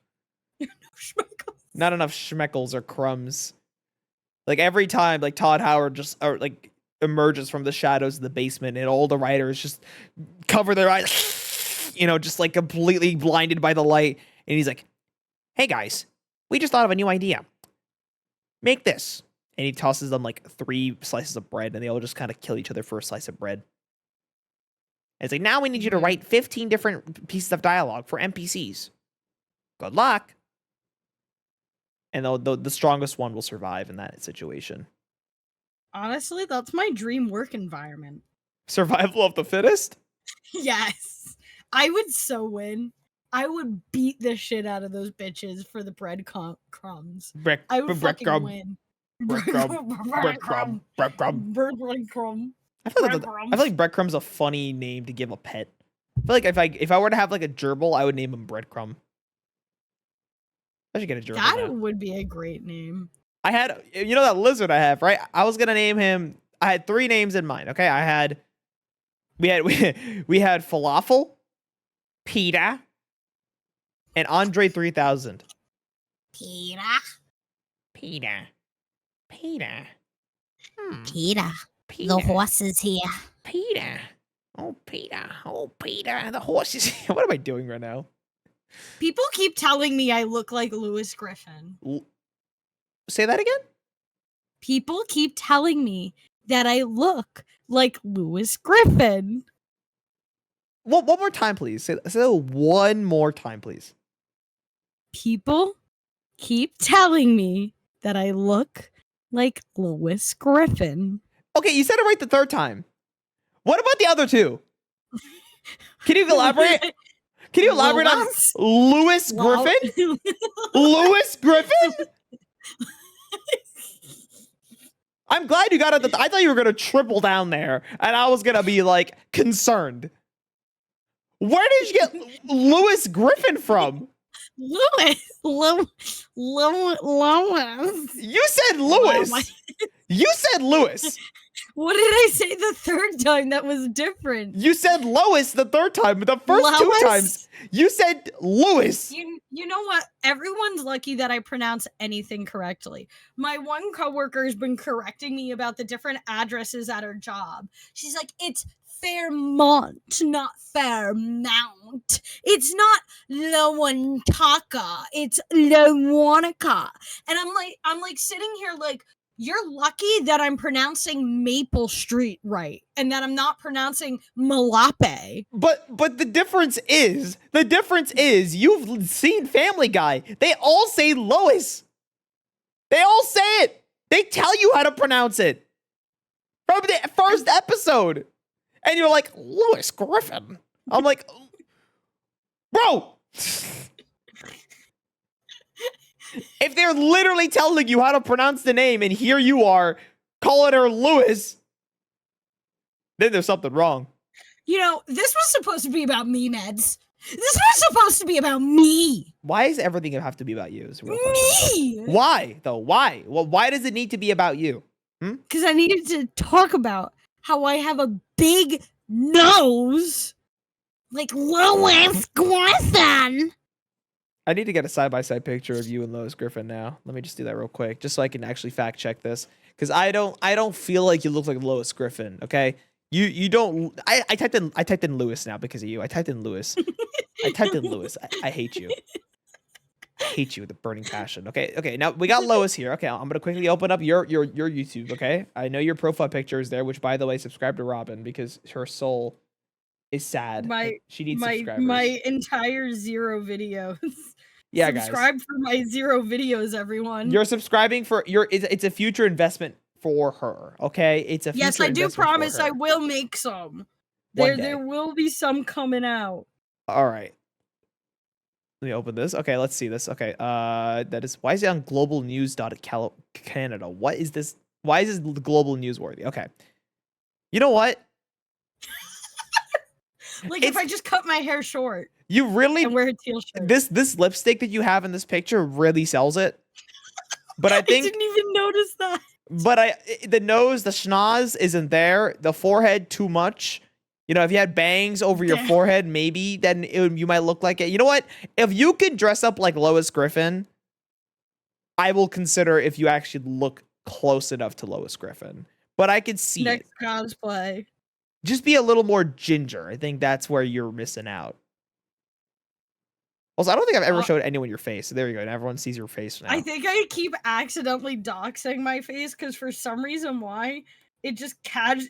Not enough schmeckles or crumbs. Like every time, like Todd Howard just emerges from the shadows of the basement, and all the writers just cover their eyes, just like completely blinded by the light. And he's like, "Hey guys, we just thought of a new idea. Make this. And he tosses them like 3 slices of bread, and they all just kind of kill each other for a slice of bread. And it's like, now we need you to write 15 different pieces of dialogue for NPCs. Good luck. And the strongest one will survive in that situation. Honestly, that's my dream work environment. Survival of the fittest? Yes. I would so win. I would beat the shit out of those bitches for the bread crumbs. I would fucking win. Breadcrumb. Breadcrumb. I feel like breadcrumb's a funny name to give a pet. I feel like if I were to have like a gerbil, I would name him Breadcrumb. I should get a gerbil. That would be a great name. I had, you know, that lizard I have, right? I was gonna name him. I had 3 names in mind. Okay, we had Falafel, Peta, and Andre 3000. Peter. Peta. Peter. The horse is here. Peta. Oh, Peta. Oh, Peta. The horse is here. What am I doing right now? People keep telling me I look like Lewis Griffin. Say that again? People keep telling me that I look like Lewis Griffin. One more time, please. Say that one more time, please. People keep telling me that I look like Lewis Griffin. Okay, you said it right the 3rd time. What about the other 2? Can you elaborate? Can you elaborate on Lewis Griffin? Lewis Griffin? I'm glad you got it. I thought you were going to triple down there, and I was going to be, like, concerned. Where did you get Lewis Griffin from? Lewis. You said Lewis. You said Lewis. What did I say the 3rd time that was different? You said Lois the 3rd time, but the first 2 times you said Lewis. You know what? Everyone's lucky that I pronounce anything correctly. My one coworker has been correcting me about the different addresses at her job. She's like, it's Fairmont, not Fairmount. It's not Lowantaka. It's Lowanica. And I'm like sitting here like, you're lucky that I'm pronouncing Maple Street right and that I'm not pronouncing Malape. But the difference is you've seen Family Guy. They all say Lois. They all say it. They tell you how to pronounce it from the first episode. And you're like, Lewis Griffin. I'm like, bro. If they're literally telling you how to pronounce the name and here you are calling her Lewis, then there's something wrong. You know, this was supposed to be about me, Medz. This was supposed to be about me. Why does everything have to be about you? Me. Why, though? Why? Well, why does it need to be about you? Because I needed to talk about how I have a big nose like Lewis Griffin. I need to get a side-by-side picture of you and Lois Griffin now. Let me just do that real quick, just so I can actually fact check this. Because I don't feel like you look like Lois Griffin, okay? You don't. I typed in Lewis now because of you. I typed in Lewis. I hate you. I hate you with a burning passion. Okay. Now we got Lois here. Okay, I'm gonna quickly open up your YouTube. Okay, I know your profile picture is there. Which, by the way, subscribe to Robyn because her soul is sad. She needs subscribers. My entire 0 videos. Yeah, subscribe guys. for my 0 videos, everyone. You're subscribing for it's a future investment for her. Okay, it's a future yes, I do investment promise for her. I will make some. One day. There will be some coming out. All right. Let me open this. Okay, let's see this. Okay, that is, why is it on globalnews.canada? What is this? Why is this global newsworthy? Okay. You know what? Like if I just cut my hair short. You really and wear a teal shirt. This lipstick that you have in this picture really sells it. But I think I didn't even notice that. But the nose, the schnoz isn't there. The forehead too much. You know, if you had bangs over your forehead, maybe then you might look like it. You know what? If you could dress up like Lois Griffin, I will consider if you actually look close enough to Lois Griffin. But I could see next cosplay. Just be a little more ginger. I think that's where you're missing out. Also, I don't think I've ever Uh, showed anyone your face. So there you go. And everyone sees your face now. I think I keep accidentally doxing my face because for some reason why it just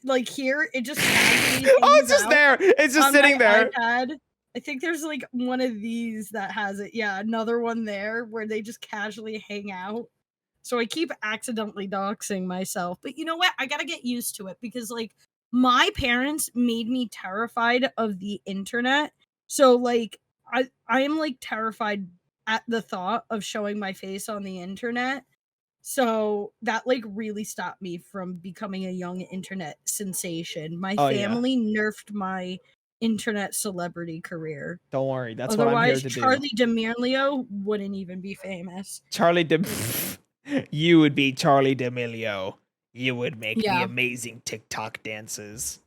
like here it just casually Oh, hangs it's just out there. It's just on sitting my there. iPad. I think there's like one of these that has it. Yeah, another one there where they just casually hang out. So I keep accidentally doxing myself. But you know what? I gotta get used to it because like my parents made me terrified of the internet. So like I am like terrified at the thought of showing my face on the internet. So that like really stopped me from becoming a young internet sensation. My Oh yeah. family nerfed my internet celebrity career. Don't worry. That's what I'm here Otherwise, to do. Charlie D'Amelio wouldn't even be famous. Charlie De. You would be Charlie D'Amelio. You would make the Yeah. amazing TikTok dances.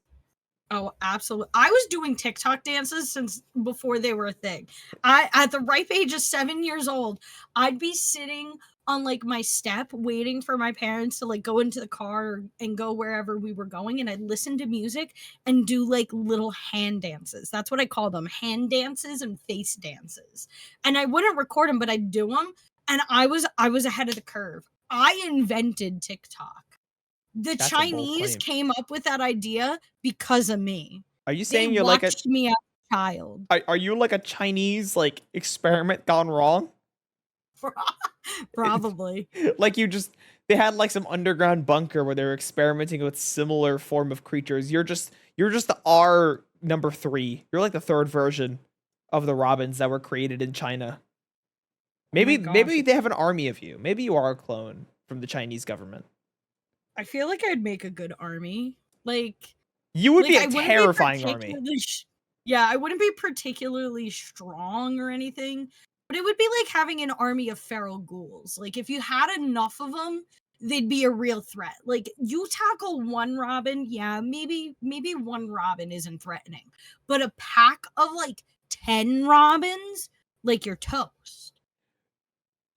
Oh, absolutely. I was doing TikTok dances since before they were a thing. I at the ripe age of 7 years old, I'd be sitting on like my step waiting for my parents to like go into the car and go wherever we were going, and I'd listen to music and do like little hand dances. That's what I call them, hand dances and face dances. And I wouldn't record them, but I'd do them, and I was ahead of the curve. I invented TikTok. The That's a bold Chinese claim. came up with that idea because of me. Are you They saying you're like a? watched me as a child. Are you like a Chinese like experiment gone wrong? Probably. Like they had like some underground bunker where they were experimenting with similar form of creatures. You're just the R number 3. You're like the third version of the Robins that were created in China. Maybe gosh. maybe they have an army of you. Maybe you are a clone from the Chinese government. I feel like I'd make a good army. Like You would be I a wouldn't terrifying army. particularly yeah, I wouldn't be particularly strong or anything, but it would be like having an army of feral ghouls. Like if you had enough of them, they'd be a real threat. Like you tackle one Robin, yeah, maybe one Robin isn't threatening, but a pack of like 10 Robins, like you're toast.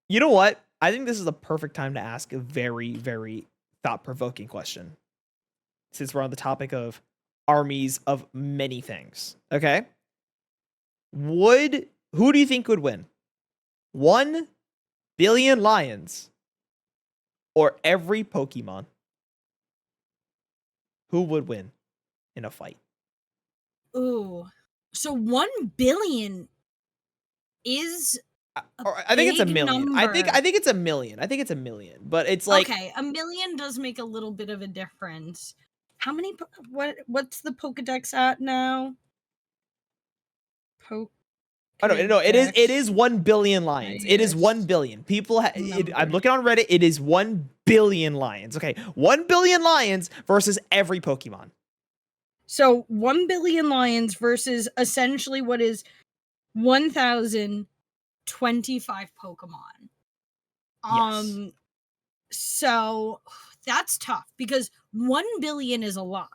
You know what? I think this is the perfect time to ask a very, very thought-provoking question. Since we're on the topic of armies of many things. Okay? Who do you think would win? 1 billion lions or every Pokemon? Who would win in a fight? Ooh. So 1 billion is I think it's a big million. I think number. it's a million. I think it's a million. But it's like okay, a million does make a little bit of a difference. How many what's the Pokedex at now? oh no, it is 1 billion lions. It is 1 Highest billion. People I'm number. looking on Reddit, it is 1 billion lions. Okay, 1 billion lions versus every Pokemon. So 1 billion lions versus essentially what is 1,025 Pokemon. Yes. So that's tough because 1 billion is a lot.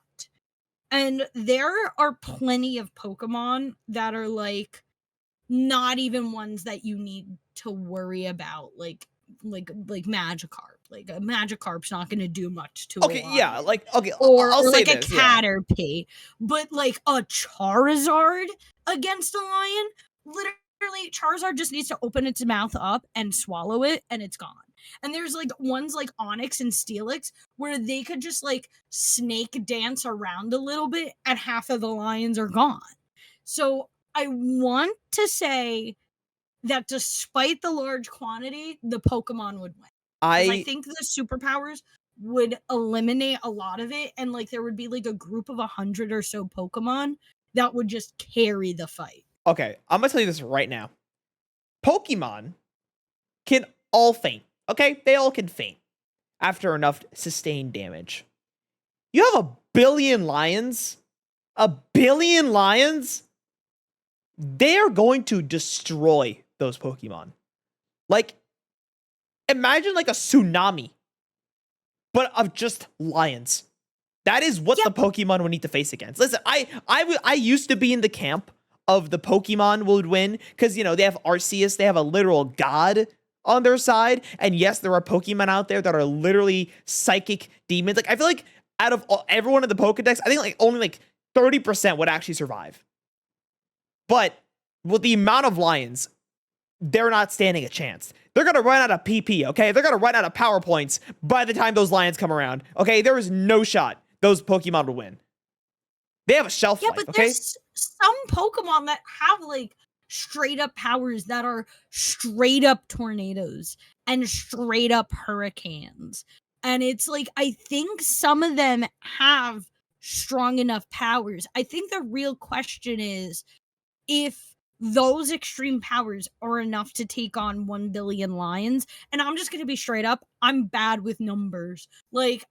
And there are plenty of Pokemon that are like not even ones that you need to worry about, like Magikarp. Like a Magikarp's not going to do much to Okay, a lion. yeah, like okay, Or I'll say like this, a yeah. Caterpie. But like a Charizard against a lion, literally Charizard just needs to open its mouth up and swallow it and it's gone. And there's like ones like Onyx and Steelix where they could just like snake dance around a little bit and half of the lions are gone. So I want to say that despite the large quantity, the Pokemon would win. Because I think the superpowers would eliminate a lot of it, and like there would be like a group of 100 or so Pokemon that would just carry the fight. Okay, I'm gonna tell you this right now. Pokemon can all faint. Okay, they all can faint after enough sustained damage. You have 1 billion lions. 1 billion lions. They are going to destroy those Pokemon. Like, imagine like a tsunami, but of just lions. That is what the Pokemon would need to face against. Listen, I used to be in the camp of the Pokemon would win because, you know, they have Arceus. They have a literal god on their side. And yes, there are Pokemon out there that are literally psychic demons. Like, I feel like out of everyone in the Pokedex, I think like only like 30% would actually survive. But with the amount of lions, they're not standing a chance. They're going to run out of PP, okay? They're going to run out of power points by the time those lions come around, okay? There is no shot those Pokemon will win. They have a shelf life, but okay? there's some Pokemon that have like straight up powers that are straight up tornadoes and straight up hurricanes. And it's like, I think some of them have strong enough powers. I think the real question is if those extreme powers are enough to take on 1 billion lions. And I'm just going to be straight up, I'm bad with numbers. Like,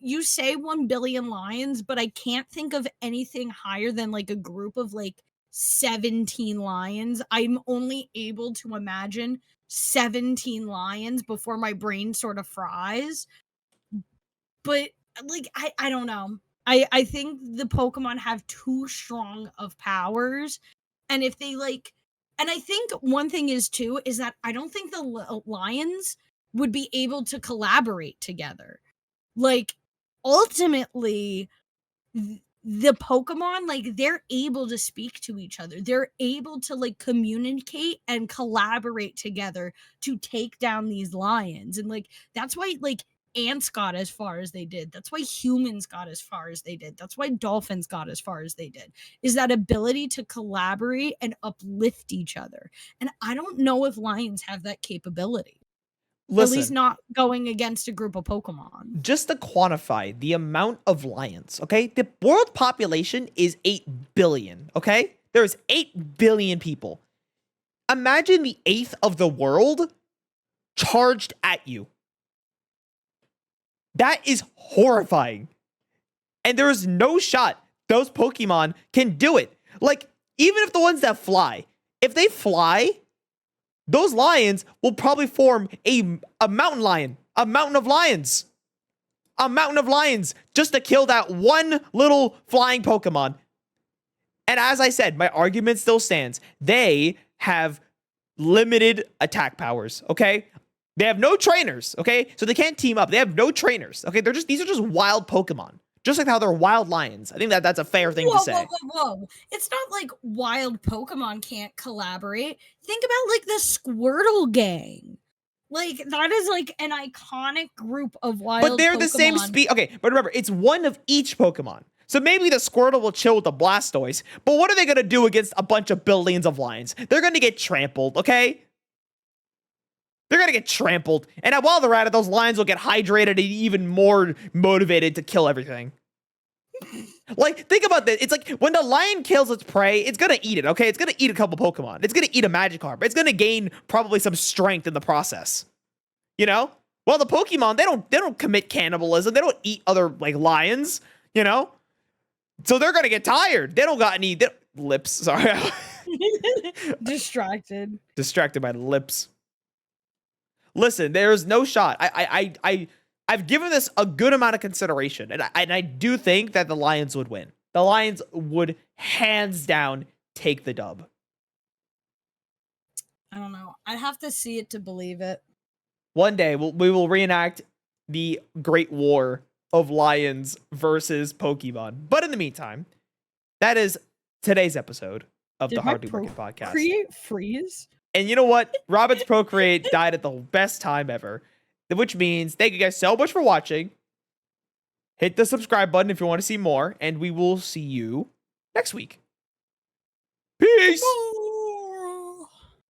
you say 1 billion lions, but I can't think of anything higher than like a group of like 17 lions. I'm only able to imagine 17 lions before my brain sort of fries. But like, I don't know. I think the Pokemon have too strong of powers. And if they like, and I think one thing is too, is that I don't think the lions would be able to collaborate together. Like, ultimately, the Pokemon, like, they're able to speak to each other. They're able to like communicate and collaborate together to take down these lions. And like, that's why like ants got as far as they did. That's why humans got as far as they did. That's why dolphins got as far as they did. Is that ability to collaborate and uplift each other. And I don't know if lions have that capability. Listen, at least not going against a group of Pokemon. Just to quantify the amount of lions, okay? The world population is 8 billion, okay? There's 8 billion people. Imagine the eighth of the world charged at you. That is horrifying. And there is no shot those Pokemon can do it. Like, even if the ones that fly, if they fly, those lions will probably form a mountain lion, a mountain of lions just to kill that one little flying Pokemon. And as I said, my argument still stands. They have limited attack powers, okay? They have no trainers, okay? So they can't team up. They have no trainers, okay? These are just wild Pokemon. Just like how they're wild lions. I think that's a fair thing to say. Whoa. It's not like wild Pokemon can't collaborate. Think about like the Squirtle gang. Like, that is like an iconic group of wild Pokemon. But they're the same speed. Okay, but remember, it's one of each Pokemon. So maybe the Squirtle will chill with the Blastoise. But what are they going to do against a bunch of billions of lions? They're going to get trampled, okay? They're going to get trampled. And while they're at it, those lions will get hydrated and even more motivated to kill everything. Like, think about this. It's like when the lion kills its prey, it's going to eat it, okay? It's going to eat a couple Pokemon. It's going to eat a Magikarp. It's going to gain probably some strength in the process. You know? Well, the Pokemon, they don't commit cannibalism. They don't eat other, like, lions, you know? So they're going to get tired. They don't got any lips. Sorry. Distracted by lips. Listen, there's no shot. I've given this a good amount of consideration, and I do think that the Lions would win. The Lions would hands down take the dub. I don't know. I'd have to see it to believe it. One day we will reenact the Great War of Lions versus Pokemon. But in the meantime, that is today's episode of the Hardly Working Podcast. Create freeze. And you know what? Robyn's Procreate died at the best time ever. Which means thank you guys so much for watching. Hit the subscribe button if you want to see more. And we will see you next week. Peace!